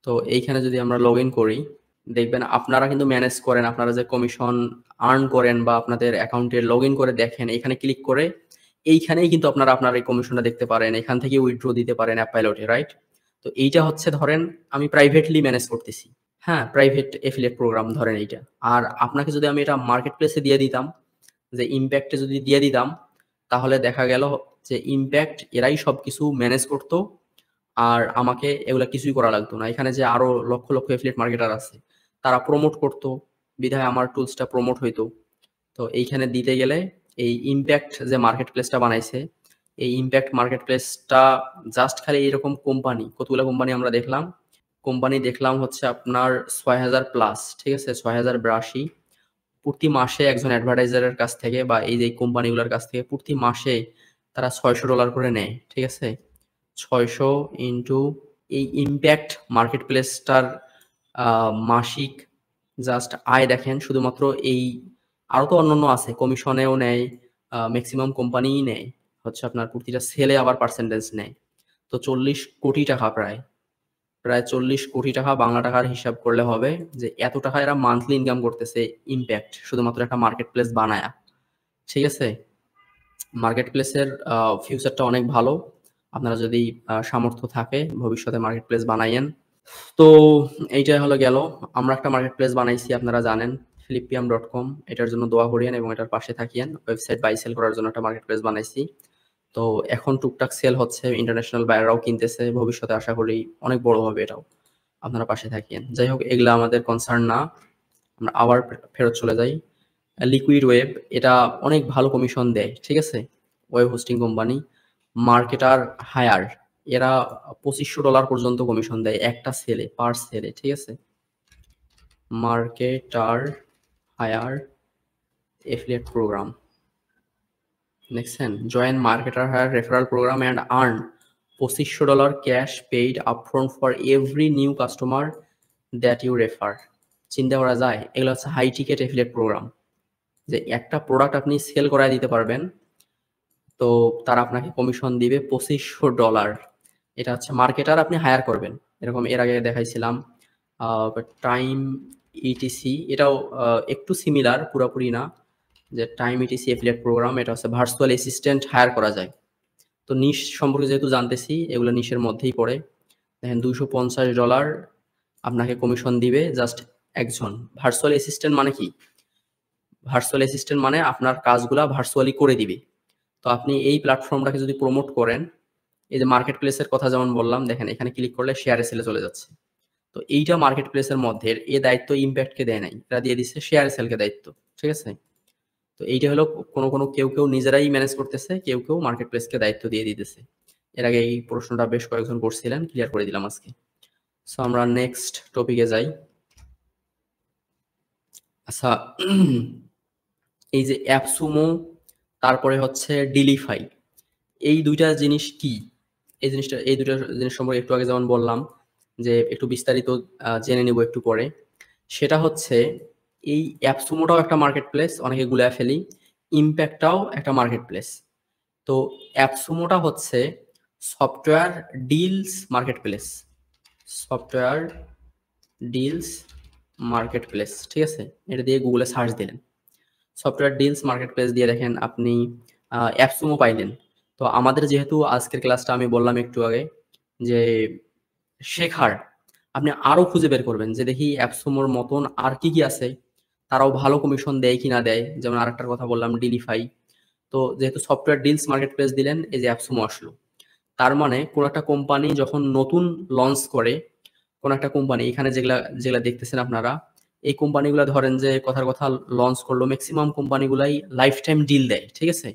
তো এইখানে যদি আমরা লগ ইন করি, দেখবেন আপনারা কিন্তু ম্যানেজ করেন, আপনারা যে কমিশন আর্ন করেন বা আপনাদের অ্যাকাউন্টে লগ ইন করে দেখেন, এখানে ক্লিক করে এইখানেই কিন্তু আপনারা আপনার এই কমিশনটা দেখতে পারেন, এখান থেকে উইথড্র দিতে পারেন অ্যাপ পাইলটে, রাইট? তো এইটা হচ্ছে ধরেন আমি প্রাইভেটলি ম্যানেজ করতেছি, হ্যাঁ প্রাইভেট এফিলিয়েট প্রোগ্রাম ধরেন এইটা। আর আপনাকে যদি আমি এটা মার্কেট প্লেসে দিয়ে দিতাম, যে ইম্প্যাক্টে যদি দিয়ে দিতাম, তাহলে দেখা গেল যে ইম্প্যাক্ট এরাই সবকিছু ম্যানেজ করতো, আর আমাকে এগুলা কিছুই করা লাগতো না। এখানে যে আরো লক্ষ লক্ষ এফিলিয়েট মার্কেটার আছে তারা প্রমোট করতো, বিধায় আমার টুলসটা প্রমোট হইতো। তো এইখানে দিতে গেলে এই ইম্প্যাক্ট যে মার্কেট প্লেসটা বানাইছে, এই ইম্প্যাক্ট মার্কেট প্লেসটা জাস্ট খালি এরকম কোম্পানি, কতগুলো কোম্পানি আমরা দেখলাম, কোম্পানি দেখলাম হচ্ছে আপনার ৬,০০০+, ঠিক আছে, ৬,০৮২। প্রতি মাসে একজন অ্যাডভার্টাইজারের কাছ থেকে বা এই যে কোম্পানিগুলোর কাছ থেকে প্রতি মাসে তারা $৬০০ করে নেয়, ঠিক আছে। ৬০০ ইন্টু এই ইম্প্যাক্ট মার্কেট প্লেসটার মাসিক জাস্ট আয় দেখেন, শুধুমাত্র এই, আরো তো অন্যান্য আছে, কমিশনেও নেয়, ম্যাক্সিমাম কোম্পানিই নেয় হচ্ছে আপনার প্রতিটা সেলে আবার পার্সেন্টেজ নেয়। তো 40 কোটি টাকা, প্রায় 40 কোটি টাকা বাংলা টাকার হিসাব করলে হবে যে এত টাকা এরা মান্থলি ইনকাম করতেছে ইম্প্যাক্ট শুধুমাত্র একটা মার্কেট প্লেস বানায়া, ঠিক আছে। মার্কেট প্লেসের ফিউচারটা অনেক ভালো। আপনারা যদি সামর্থ্য থাকে ভবিষ্যতে মার্কেট প্লেস বানাইয়েন। তো এইটাই হলো গেল। আমরা একটা মার্কেট প্লেস বানাইছি, আপনারা জানেন, philippium.com। এটার জন্য দোয়া করিয়েন এবং এটার পাশে থাকিয়েন। ওয়েবসাইট বাই সেল করার জন্য একটা মার্কেট প্লেস বানাইছি। তো এখন টুকটাক সেল হচ্ছে, ইন্টারন্যাশনাল বায়াররাও কিনতেছে, ভবিষ্যতে আশা করি অনেক বড় হবে এটাও। আপনারা পাশে থাকিয়েন। যাই হোক, এগুলা আমাদের কনসার্ন না। আমরা আবার ফেরত চলে যাই। লিকুইড ওয়েব, এটা অনেক ভালো কমিশন দেয়, ঠিক আছে। Web hosting company. Marketer hire, এরা $২৫০০ পর্যন্ত কমিশন দেয় একটা সেলে, পার সেলে, ঠিক আছে। মার্কেটার হায়ার এফিলিয়েট প্রোগ্রাম দেখছেন, join marketer hire referral program and earn $২৫০০ cash paid upfront for every new customer that you refer. চিন্তা করা যায়, এগুলো হচ্ছে হাই টিকেট এফিলিয়েট প্রোগ্রাম, যে একটা প্রোডাক্ট আপনি সেল করায় দিতে পারবেন, তো তারা আপনাকে কমিশন দিবে $2500। এটা হচ্ছে মার্কেটার আপনি হায়ার করবেন। এরকম এর আগে দেখাইছিলাম টাইম ইটিসি, এটাও একটু সিমিলার, পুরোপুরি না। যে টাইম ইটিসি এফিলিয়েট প্রোগ্রাম, এটা হচ্ছে ভার্চুয়াল অ্যাসিস্ট্যান্ট হায়ার করা যায়। তো নিশ সম্পর্কে যেহেতু জানতেছি, এগুলো নিশের মধ্যেই পড়ে। দেখেন $250 আপনাকে কমিশন দিবে জাস্ট একজন। ভার্চুয়াল অ্যাসিস্ট্যান্ট মানে কি? ভার্চুয়াল অ্যাসিস্ট্যান্ট মানে আপনার কাজগুলা ভার্চুয়ালি করে দিবে। তো আপনি এই প্ল্যাটফর্মটাকে যদি প্রমোট করেন, এই যে মার্কেট প্লেসের কথা যেমন বললাম, দেখেন এখানে ক্লিক করলে শেয়ারে সেলে চলে যাচ্ছে। তো এইটা মার্কেট প্লেসের মধ্যে এ দায়িত্ব ইম্প্যাক্টকে দেয় নাই, এটা দিয়ে দিচ্ছে শেয়ার সেলকে দায়িত্ব। ঠিক আছে? তো এইটা হলো কোনো কেউ নিজেরাই ম্যানেজ করতেছে, কেউ মার্কেট প্লেসকে দায়িত্ব দিয়ে দিতেছে। এর আগে এই প্রশ্নটা বেশ কয়েকজন করছিলেন, ক্লিয়ার করে দিলাম আজকে। সো আমরা নেক্সট টপিকে যাই। আচ্ছা, এই যে অ্যাপসুমো, তারপরে হচ্ছে ডিলিফাই, এই দুইটা জিনিস কি? এই দুইটা জিনিস সম্পর্কে একটু আগে যেমন বললাম যে একটু বিস্তারিত জেনে নিব একটু পরে। সেটা হচ্ছে এই অ্যাপসুমোটাও একটা মার্কেট প্লেস, অনেকে গুলায় ফেলি। ইম্প্যাক্টটাও একটা মার্কেট প্লেস। তো অ্যাপসুমোটা হচ্ছে software deals market place. Software deals market place, ঠিক আছে? এটা দিয়ে গুগলে সার্চ দিলেন, সফটওয়্যার ডিলস মার্কেট প্লেস দিয়ে দেখেন আপনি অ্যাপসুমো পাইলেন। তো আমাদের যেহেতু আজকের ক্লাসটা আমি বললাম একটু আগে যে শেখার, আপনি আরো খুঁজে বের করবেন যে দেখি অ্যাপসুমোর মতন আর কি আছে, তারাও ভালো কমিশন দেয় কি না দেয়। যেমন আরেকটার কথা বললাম ডিলিফাই। তো যেহেতু সফটওয়্যার ডিলস মার্কেট প্লেস দিলেন, এই যে অ্যাপসুমো আসলো। তার মানে কোন একটা কোম্পানি যখন নতুন লঞ্চ করে, কোন একটা কোম্পানি এখানে যেগুলা যেগুলা দেখতেছেন আপনারা, এই কোম্পানিগুলা ধরেন যে কথার কথা লঞ্চ করলো, ম্যাক্সিমাম কোম্পানিগুলাই লাইফ টাইম ডিল দেয়। ঠিক আছে?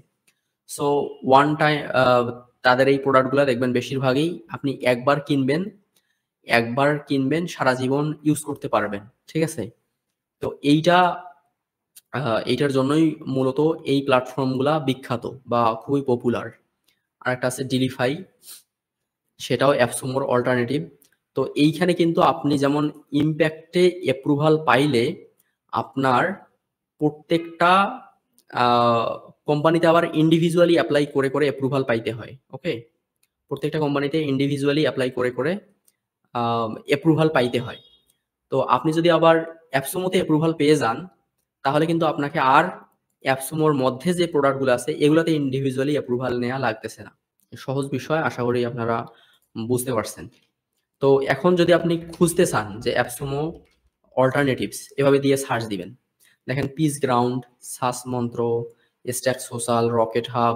সো ওয়ান টাইম তাদের এই প্রোডাক্টগুলো দেখবেন বেশিরভাগই আপনি একবার কিনবেন সারা জীবন ইউজ করতে পারবেন। ঠিক আছে? তো এইটার জন্যই মূলত এই প্ল্যাটফর্মগুলা বিখ্যাত বা খুবই পপুলার। আরেকটা আছে ডিলিফাই, সেটাও অ্যাপসুমোর অল্টারনেটিভ। তো এইখানে কিন্তু আপনি যেমন ইম্প্যাক্টে অ্যাপ্রুভাল পাইলে আপনার প্রত্যেকটা কোম্পানিতে আবার ইন্ডিভিজুয়ালি অ্যাপ্লাই করে অ্যাপ্রুভাল পাইতে হয়। ওকে? প্রত্যেকটা কোম্পানিতে ইন্ডিভিজুয়ালি অ্যাপ্লাই করে অ্যাপ্রুভাল পাইতে হয়। তো আপনি যদি আবার অ্যাপসুমোতে অ্যাপ্রুভাল পেয়ে যান, তাহলে কিন্তু আপনাকে আর অ্যাপসুমোর মধ্যে যে প্রোডাক্টগুলো আছে এগুলাতে ইন্ডিভিজুয়ালি অ্যাপ্রুভাল নেওয়া লাগতেছে না। সহজ বিষয়, আশা করি আপনারা বুঝতে পারছেন। তো এখন যদি আপনি খুঁজতে চান যে অ্যাপসুমো অল্টারনেটিভস, এভাবে দিয়ে সার্চ দিবেন। দেখেন পিস গ্রাউন্ড, সাস মন্ত্র, স্ট্যাক সোশ্যাল, রকেট হাব,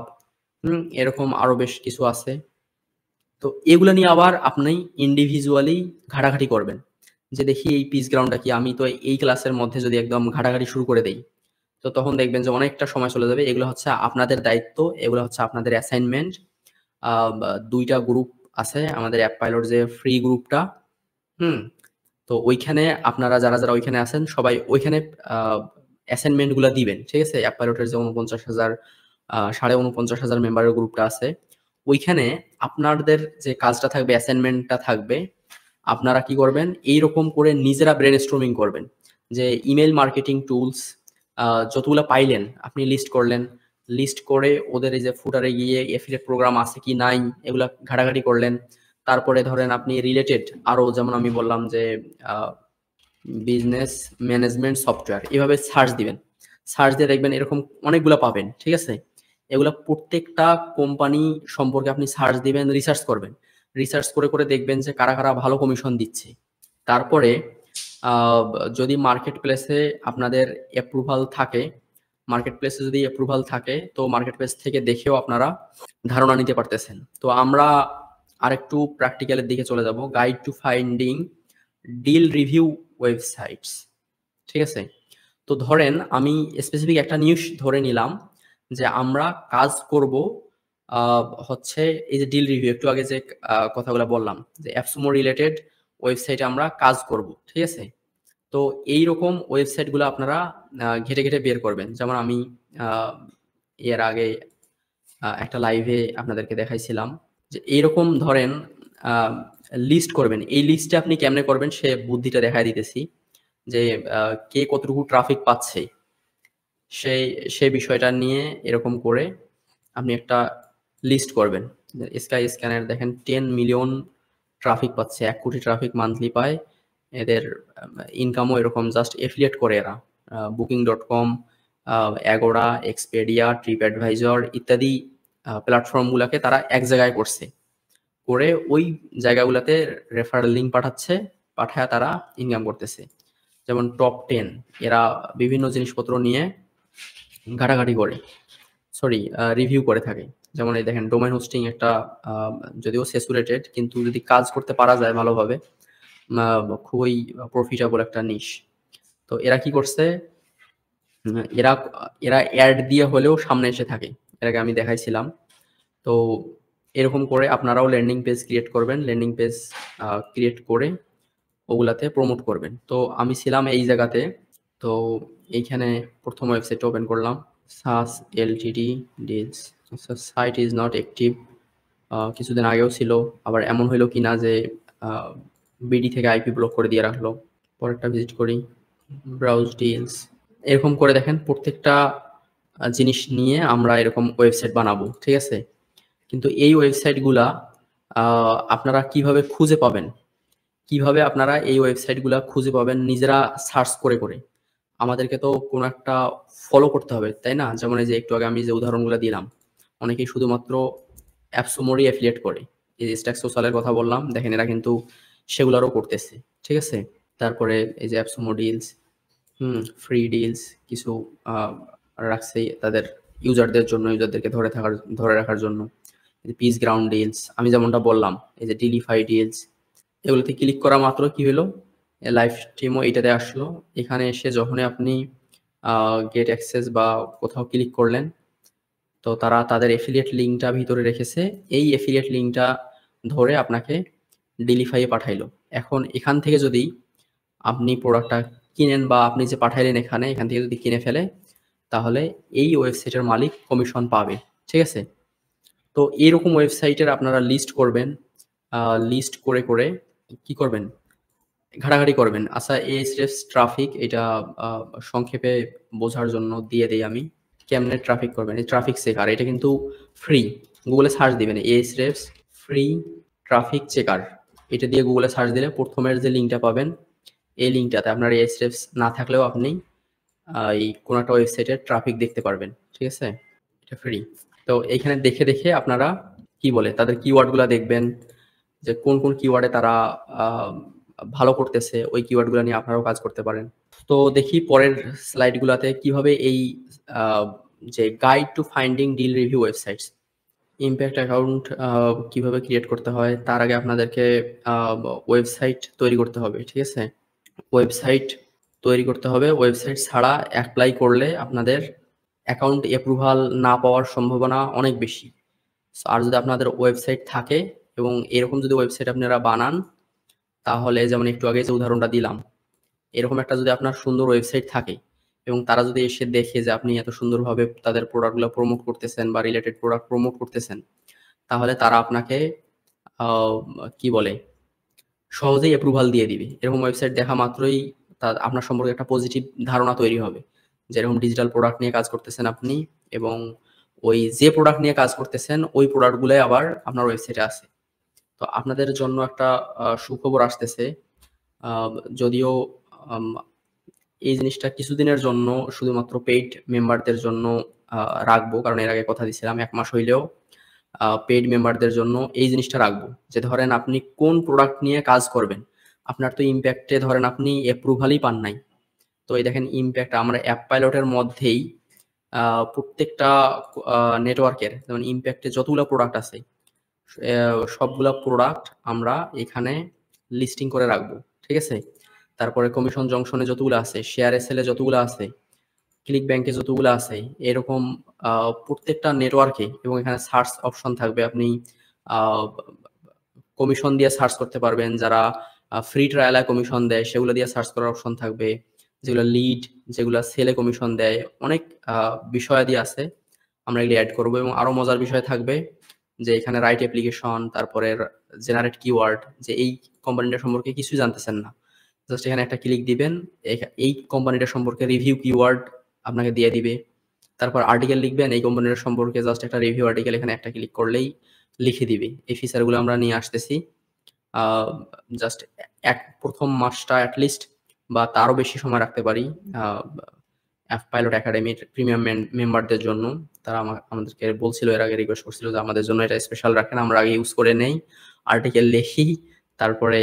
এরকম আরো বেশ কিছু আছে। তো এগুলা নিয়ে আবার আপনি ইন্ডিভিজুয়ালি ঘাটাঘাটি করবেন যে দেখি এই পিস গ্রাউন্ডটা কি। আমি তো এই ক্লাসের মধ্যে যদি একদম ঘাটাঘাটি শুরু করে দেই, তো তখন দেখবেন যে অনেকটা সময় চলে যাবে। এগুলো হচ্ছে আপনাদের দায়িত্ব, এগুলো হচ্ছে আপনাদের অ্যাসাইনমেন্ট। ২টা গ্রুপ আছে আমাদের অ্যাপ পাইলট যে ফ্রি গ্রুপটা। হুম? তো ওইখানে আপনারা যারা ওইখানে আছেন সবাই ওইখানে অ্যাসাইনমেন্ট গুলা দিবেন। ঠিক আছে? অ্যাপ পাইলটের যে ৪৯,০০০ ৪৯,৫০০ মেম্বারের গ্রুপটা আছে, ওইখানে আপনাদের যে কাজটা থাকবে, অ্যাসাইনমেন্টটা থাকবে, আপনারা কি করবেন? এইরকম করে নিজেরা ব্রেনস্টর্মিং করবেন যে ইমেইল মার্কেটিং টুলস যতগুলা পাইলেন আপনি লিস্ট করলেন। লিস্ট করে ওদের এই যে ফুটারে গিয়ে এফিলিয়েট প্রোগ্রাম আছে কি নাই এগুলা ঘাটাঘাটি করলেন। তারপরে ধরেন আপনি রিলেটেড আরো, যেমন আমি বললাম যে বিজনেস ম্যানেজমেন্ট সফটওয়্যার, এভাবে সার্চ দিবেন। সার্চ দিয়ে দেখবেন এরকম অনেকগুলা পাবেন। ঠিক আছে? এগুলা প্রত্যেকটা কোম্পানি সম্পর্কে আপনি সার্চ দিবেন, রিসার্চ করবেন। রিসার্চ করে দেখবেন যে কারা ভালো কমিশন দিচ্ছে। তারপরে যদি মার্কেট প্লেসে আপনাদের অ্যাপ্রুভাল থাকে, তো মার্কেট প্লেস থেকে দেখেও আপনারা ধারণা নিতে পারতেছেন। তো আমরা আরেকটু প্র্যাকটিক্যালের দিকে চলে যাব। Guide to finding deal review websites. ঠিক আছে? তো ধরেন আমি স্পেসিফিক একটা নিউজ ধরে নিলাম যে আমরা কাজ করব হচ্ছে এই যে ডিল রিভিউ, একটু আগে যে কথাগুলো বললাম যে অ্যাপসুমো রিলেটেড ওয়েবসাইটে আমরা কাজ করব। ঠিক আছে? তো এইরকম ওয়েবসাইটগুলো আপনারা ঘেটে বের করবেন। যেমন আমি এর আগে একটা লাইভে আপনাদেরকে দেখাইছিলাম যে এইরকম ধরেন লিস্ট করবেন। এই লিস্টে আপনি কেমনে করবেন সে বুদ্ধিটা দেখায় দিতেছি যে কে কতটুকু ট্রাফিক পাচ্ছে সেই বিষয়টা নিয়ে এরকম করে আপনি একটা লিস্ট করবেন। স্কাই স্ক্যানের দেখেন 10 মিলিয়ন ট্রাফিক পাচ্ছে, 1 কোটি ট্রাফিক মান্থলি পায়। এদের ইনকামও এরকম, জাস্ট এফিলিয়েট করে এরা। বুকিং.কম, অ্যাগোরা, এক্সপেডিয়া, ট্রিপ অ্যাডভাইজর ইত্যাদি প্ল্যাটফর্মগুলোকে তারা এক জায়গায় করছে, করে ওই জায়গাগুলোতে রেফারেল লিঙ্ক পাঠাচ্ছে, পাঠায় তারা ইনকাম করতেছে। যেমন টপ 10 এরা বিভিন্ন জিনিসপত্র নিয়ে ঘাটাঘাটি করে, রিভিউ করে থাকে। যেমন এই দেখেন ডোমেইন হোস্টিং একটা, যদিও স্যাচুরেটেড, কিন্তু যদি কাজ করতে পারা যায় ভালোভাবে খুবই প্রফিটেবল একটা নিশ। তো এরা কি করছে, এরা এরা অ্যাড দিয়ে হলেও সামনে এসে থাকে, এর আগে আমি দেখাইছিলাম। তো এরকম করে আপনারাও ল্যান্ডিং পেজ ক্রিয়েট করবেন, ল্যান্ডিং পেজ ক্রিয়েট করে ওগুলাতে প্রমোট করবেন। তো আমি ছিলাম এই জায়গাতে, তো এইখানে প্রথম ওয়েবসাইটটা ওপেন করলাম, SaaS LTD deals, site is not active. কিছুদিন আগেও ছিল, আবার এমন হইলো কিনা যে বিডি থেকে আইপি ব্লক করে দিয়ে রাখলো। পরেরটা ভিজিট করি, ব্রাউজ ডিলস। এরকম করে দেখেন প্রত্যেকটা জিনিস নিয়ে আমরা এরকম ওয়েবসাইট বানাবো, ঠিক আছে। কিন্তু এই ওয়েবসাইটগুলা আপনারা কিভাবে খুঁজে পাবেন, কিভাবে আপনারা এই ওয়েবসাইটগুলা খুঁজে পাবেন নিজেরা সার্চ করে করে? আমাদেরকে তো কোনো একটা ফলো করতে হবে, তাই না? যেমন এই যে একটু আগে আমি যে উদাহরণগুলো দিলাম, অনেকেই শুধুমাত্র অ্যাপসোমোরই অ্যাফিলিয়েট করে। এই যে স্ট্যাক সোশ্যালের কথা বললাম, দেখেন এরা কিন্তু সেগুলারও করতেছে, ঠিক আছে। তারপরে এই যে অ্যাপসোমো ডিলস, ফ্রি ডিলস কিছু রাখছে তাদের ইউজারদের জন্য, ইউজারদেরকে ধরে রাখার জন্য। পিস গ্রাউন্ড ডিলস, আমি যেমনটা বললাম, এই যে ডিলিফাই ডিলস, এগুলোতে ক্লিক করা মাত্র কি হলো, লাইভ স্ট্রিমও এটাতে আসলো। এখানে এসে যখনই আপনি গেট অ্যাক্সেস বা কোথাও ক্লিক করলেন, তো তারা তাদের এফিলিয়েট লিঙ্কটা ভিতরে রেখেছে, এই এফিলিয়েট লিঙ্কটা ধরে আপনাকে ডিলিফাইয়ে পাঠাইলো। এখন এখান থেকে যদি আপনি প্রোডাক্টটা কিনেন বা আপনি যে পাঠাইলেন এখান থেকে যদি কিনে ফেলে, তাহলে এই ওয়েবসাইটের মালিক কমিশন পাবে, ঠিক আছে। তো এরকম ওয়েবসাইটের আপনারা লিস্ট করবেন, লিস্ট করে করে কি করবেন, ঘাটাঘাটি করবেন। আচ্ছা, Ahrefs ট্রাফিক এটা সংক্ষেপে বোঝার জন্য দিয়ে দেই আমি। কেমনে ট্রাফিক করবেন, এই ট্রাফিক চেকার এটা কিন্তু ফ্রি। গুগলে সার্চ দিবেন Ahrefs ফ্রি ট্রাফিক চেকার, এটা দিয়ে গুগলে সার্চ দিলে প্রথমের যে লিঙ্কটা পাবেন, এই লিঙ্কটাতে আপনার Ahrefs না থাকলেও আপনি এই কোনো একটা ওয়েবসাইটের ট্রাফিক দেখতে পারবেন, ঠিক আছে। এটা ফ্রি। তো এইখানে দেখে দেখে আপনারা কি বলে তাদের কিওয়ার্ডগুলা দেখবেন, যে কোন কোন কিওয়ার্ডে তারা ভালো করতেছে, ওই কিওয়ার্ডগুলো নিয়ে আপনারাও কাজ করতে পারেন। তো দেখি পরের স্লাইডগুলাতে কিভাবে এই যে guide to finding deal review websites, impact account কিভাবে ক্রিয়েট করতে হয়, তার আগে আপনাদেরকে ওয়েবসাইট তৈরি করতে হবে, ঠিক আছে। ওয়েবসাইট তৈরি করতে হবে, ওয়েবসাইট ছাড়া অ্যাপ্লাই করলে আপনাদের অ্যাকাউন্ট অ্যাপ্রুভাল না পাওয়ার সম্ভাবনা অনেক বেশি। আর যদি আপনাদের ওয়েবসাইট থাকে এবং এরকম যদি ওয়েবসাইট আপনারা বানান, তাহলে যেমন একটু আগে যে উদাহরণটা দিলাম, এরকম একটা যদি আপনার সুন্দর ওয়েবসাইট থাকে এবং তারা যদি এসে দেখে যে আপনি এত সুন্দরভাবে তাদের প্রোডাক্টগুলো প্রমোট করতেছেন বা রিলেটেড প্রোডাক্ট প্রমোট করতেছেন, তাহলে তারা আপনাকে কি বলে সহজেই অ্যাপ্রুভাল দিয়ে দিবে। এরকম ওয়েবসাইট দেখা মাত্রই আপনার সম্পর্কে একটা পজিটিভ ধারণা তৈরি হবে, যেরকম ডিজিটাল প্রোডাক্ট নিয়ে কাজ করতেছেন আপনি, এবং ওই যে প্রোডাক্ট নিয়ে কাজ করতেছেন ওই প্রোডাক্টগুলাই আবার আপনার ওয়েবসাইটে আছে। তো আপনাদের জন্য একটা সুখবর আসতেছে। যদিও এই জিনিসটা কিছুদিনের জন্য শুধুমাত্র পেইড মেম্বারদের জন্য রাখবো, কারণ এর আগে কথা দিছিলাম 1 মাস হইলেও পেইড মেম্বারদের জন্য এই জিনিসটা রাখবো, যে ধরেন আপনি কোন প্রোডাক্ট নিয়ে কাজ করবেন। আপনার তো ইমপ্যাক্টে ধরেন আপনি অ্যাপ্রুভালই পান নাই। তো এই দেখেন ইমপ্যাক্ট আমরা অ্যাপ পাইলটের মধ্যেই প্রত্যেকটা নেটওয়ার্কের, যেমন ইমপ্যাক্টে যতগুলো প্রোডাক্ট আছে সবগুলা প্রোডাক্ট আমরা এখানে লিস্টিং করে রাখবো, ঠিক আছে। তারপরে কমিশন জংশনে যতগুলো আছে, শেয়ার এসএল এ যতগুলো আছে, ক্লিক ব্যাংকে যতগুলো আছে, এরকম প্রত্যেকটা নেটওয়ার্কে, এবং এখানে সার্চ অপশন থাকবে, আপনি কমিশন দিয়ে সার্চ করতে পারবেন। যারা ফ্রি ট্রায়ালে কমিশন দেয় সেগুলো দিয়ে সার্চ করার অপশন থাকবে, যেগুলো লিড, যেগুলো সেলে কমিশন দেয়, অনেক বিষয়াদি আছে, আমরা এগুলি অ্যাড করবো। এবং আরো মজার বিষয় থাকবে যে এখানে রাইট অ্যাপ্লিকেশন, তারপরে জেনারেট কিওয়ার্ড, যে এই কোম্পানিটা সম্পর্কে কিছুই জানতেছেন না, জাস্ট এখানে একটা ক্লিক দিবেন, এই কোম্পানিটা সম্পর্কে রিভিউ কিওয়ার্ড আপনাকে দিয়ে দিবে। তারপর আর্টিকেল লিখবেন এই কোম্পানির সম্পর্কে, জাস্ট একটা রিভিউ আর্টিকেল, এখানে একটা ক্লিক করলেই লিখে দিবে। এই ফিচারগুলো আমরা নিয়ে আসতেছি। জাস্ট প্রথম মাসটা অ্যাটলিস্ট বা তারও বেশি সময় রাখতে পারি অ্যাপ পাইলট একাডেমির প্রিমিয়াম মেম্বারদের জন্য। তারা আমাদেরকে বলছিল, এর আগে রিকোয়েস্ট করছিল যে আমাদের জন্য এটা স্পেশাল রাখেন, আমরা আগে ইউজ করে নেই, আর্টিকেল লিখি, তারপরে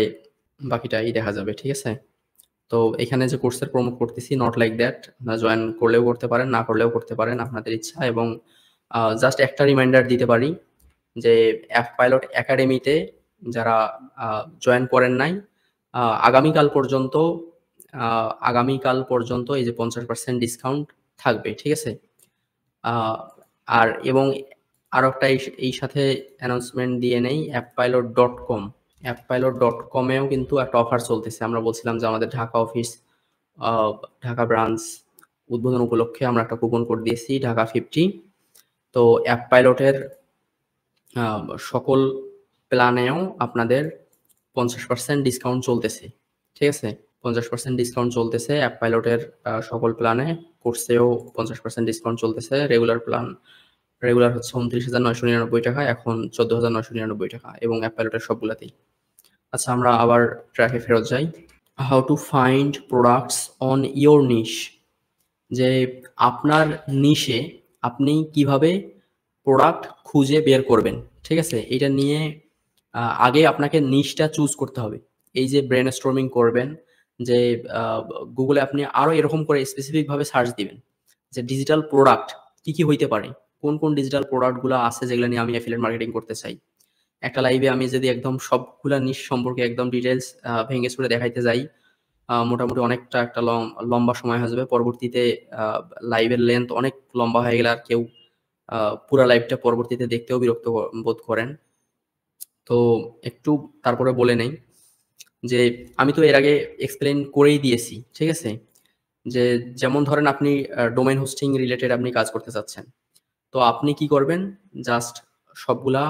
বাকিটাই দেখা যাবে। ঠিক আছে? তো এখানে যে কোর্সের প্রমোট করতেছি, নট লাইক দ্যাট, জয়েন করলেও করতে পারেন, না করলেও করতে পারেন, আপনাদের ইচ্ছা। এবং জাস্ট একটা রিমাইন্ডার দিতে পারি যে অ্যাপ পাইলট একাডেমিতে যারা জয়েন করেন নাই, আগামীকাল পর্যন্ত এই যে 50% ডিসকাউন্ট থাকবে। ঠিক আছে? আর এবং আরো একটা এই সাথে অ্যানাউন্সমেন্ট দিয়ে নেই, appilot.com-এও কিন্তু একটা অফার চলতেছে। আমরা বলছিলাম যে আমাদের ঢাকা অফিস, ঢাকা ব্রাঞ্চ উদ্বোধন উপলক্ষে আমরা একটা কুপন কোড দিয়েছি, ঢাকা 50। তো অ্যাপ পাইলটের সকল প্ল্যানেও আপনাদের 50% ডিসকাউন্ট চলতেছে। ঠিক আছে? 50% ডিসকাউন্ট চলতেছে অ্যাপ পাইলটের সকল প্ল্যানে। কোর্সেও 50% ডিসকাউন্ট চলতেছে। রেগুলার হচ্ছে 29,999 টাকা, এখন 14,999 টাকা, এবং অ্যাপ পাইলটের সবগুলাতেই। আচ্ছা, আমরা আবার ট্র্যাকে ফেরত যাই। How to find products on your niche, যে আপনার নিশে আপনি কিভাবে প্রোডাক্ট খুঁজে বের করবেন। ঠিক আছে? এটা নিয়ে আগে আপনাকে নিশটা চুজ করতে হবে। এই যে ব্রেন স্টর্মিং করবেন, যে গুগলে আপনি আরো এরকম করে স্পেসিফিক ভাবে সার্চ দিবেন যে ডিজিটাল প্রোডাক্ট কি কি হইতে পারে, কোন কোন ডিজিটাল প্রোডাক্টগুলো আছে যেগুলো নিয়ে আমি অ্যাফিলিয়েট মার্কেটিং করতে চাই। একটা লাইভে আমি যদি একদম সবগুলা নিশ সম্পর্কে একদম ডিটেলস ভেঙে চুরে দেখাইতে যাই, মোটামুটি অনেকটা একটা লম্বা সময় হয়ে যাবে। পরবর্তীতে লাইভের লেন্থ অনেক লম্বা হয়ে গেলে আর কেউ পুরা লাইভটা পরবর্তীতে দেখতেও বিরক্ত বোধ করেন। তো একটু তারপরে বলে নেই যে আমি তো এর আগে এক্সপ্লেন করেই দিয়েছি। ঠিক আছে? যে যেমন ধরেন আপনি ডোমেইন হোস্টিং রিলেটেড আপনি কাজ করতে চাচ্ছেন, তো আপনি কি করবেন, জাস্ট সবগুলা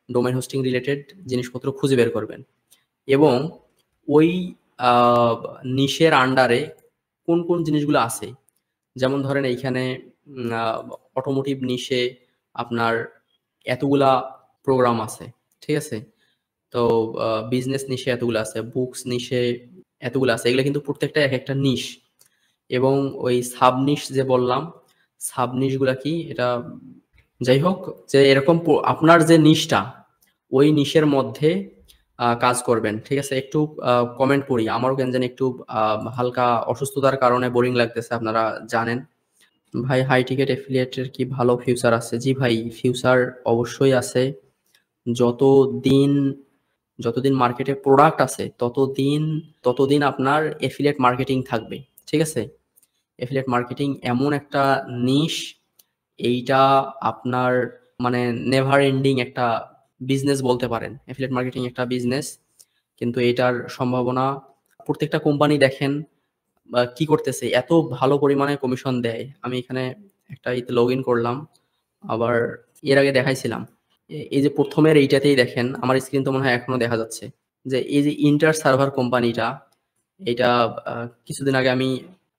ডোমেইন হোস্টিং রিলেটেড জিনিসপত্র খুঁজে বের করবেন, এবং ওই নিশের আন্ডারে কোন কোন জিনিসগুলো আছে। যেমন ধরেন এইখানে অটোমোটিভ নিশে আপনার এতগুলা প্রোগ্রাম আছে। ঠিক আছে? তো বিজনেস নিশে এতগুলো আছে, বুকস নিশে এতগুলো আছে, এগুলো কিন্তু প্রত্যেকটা এক একটা নিশ। এবং ওই সাব নিশ যে বললাম, সাব নিশগুলা কি, এটা যাই হোক, যে এরকম আপনার যে নিশটা, ওই নিশের মধ্যে কাজ করবেন। ঠিক আছে? একটু কমেন্ট করি, আমারও কেন জানি একটু হালকা অসুস্থতার কারণে বোরিং লাগতেছে, আপনারা জানেন। ভাই, হাই টিকেট এফিলিয়েটের কি ভালো ফিউচার আছে? জি ভাই, ফিউচার অবশ্যই আছে। যতদিন যতদিন মার্কেটে প্রোডাক্ট আছে ততদিন আপনার এফিলিয়েট মার্কেটিং থাকবে। ঠিক আছে? এফিলিয়েট মার্কেটিং এমন একটা নিশ, এইটা আপনার মানে নেভার এন্ডিং একটা বিজনেস বলতে পারেন। এফিলিয়েট মার্কেটিং একটা বিজনেস, কিন্তু এটার সম্ভাবনা, প্রত্যেকটা কোম্পানি দেখেন কি করতেছে, এত ভালো পরিমাণে কমিশন দেয়। আমি এখানে একটা লগ ইন করলাম, আবার এর আগে দেখাইছিলাম। এই যে প্রথমের এইটাতেই দেখেন, আমার স্ক্রিন তো মনে হয় এখনো দেখা যাচ্ছে, যে এই যে ইন্টার সার্ভার কোম্পানিটা, এটা কিছুদিন আগে আমি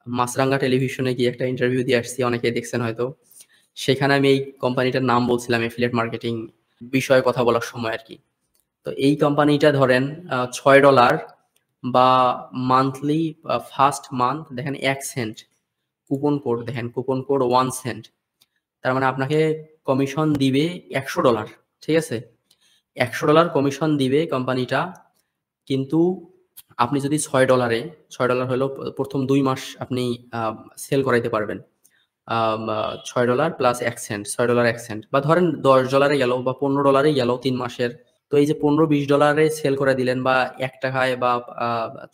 মাছরাঙ্গা টেলিভিশনে গিয়ে একটা ইন্টারভিউ দিয়ে আসছি, অনেকে দেখছেন হয়তো। সেখানে আমি এই কোম্পানিটার নাম বলছিলাম এফিলিয়েট মার্কেটিং বিষয়ে কথা বলার সময় আর কি। তো এই কোম্পানিটা ধরেন $6 বা মান্থলি ফার্স্ট মান্থ দেখেন 1 সেন্ট কুপন কোড, দেখেন কুপন কোড 1 সেন্ট, তার মানে আপনাকে কমিশন দিবে $100। ঠিক আছে? $100 কমিশন দিবে কোম্পানিটা, কিন্তু আপনি যদি $6 হলো প্রথম 2 মাস আপনি সেল করাইতে পারবেন। $6 প্লাস 1 সেন্ট, $6 1 সেন্ট, বা ধরেন $10 গেল বা $15 গেল 3 মাসের। তো এই যে $15-20 সেল করে দিলেন, বা ৳1 বা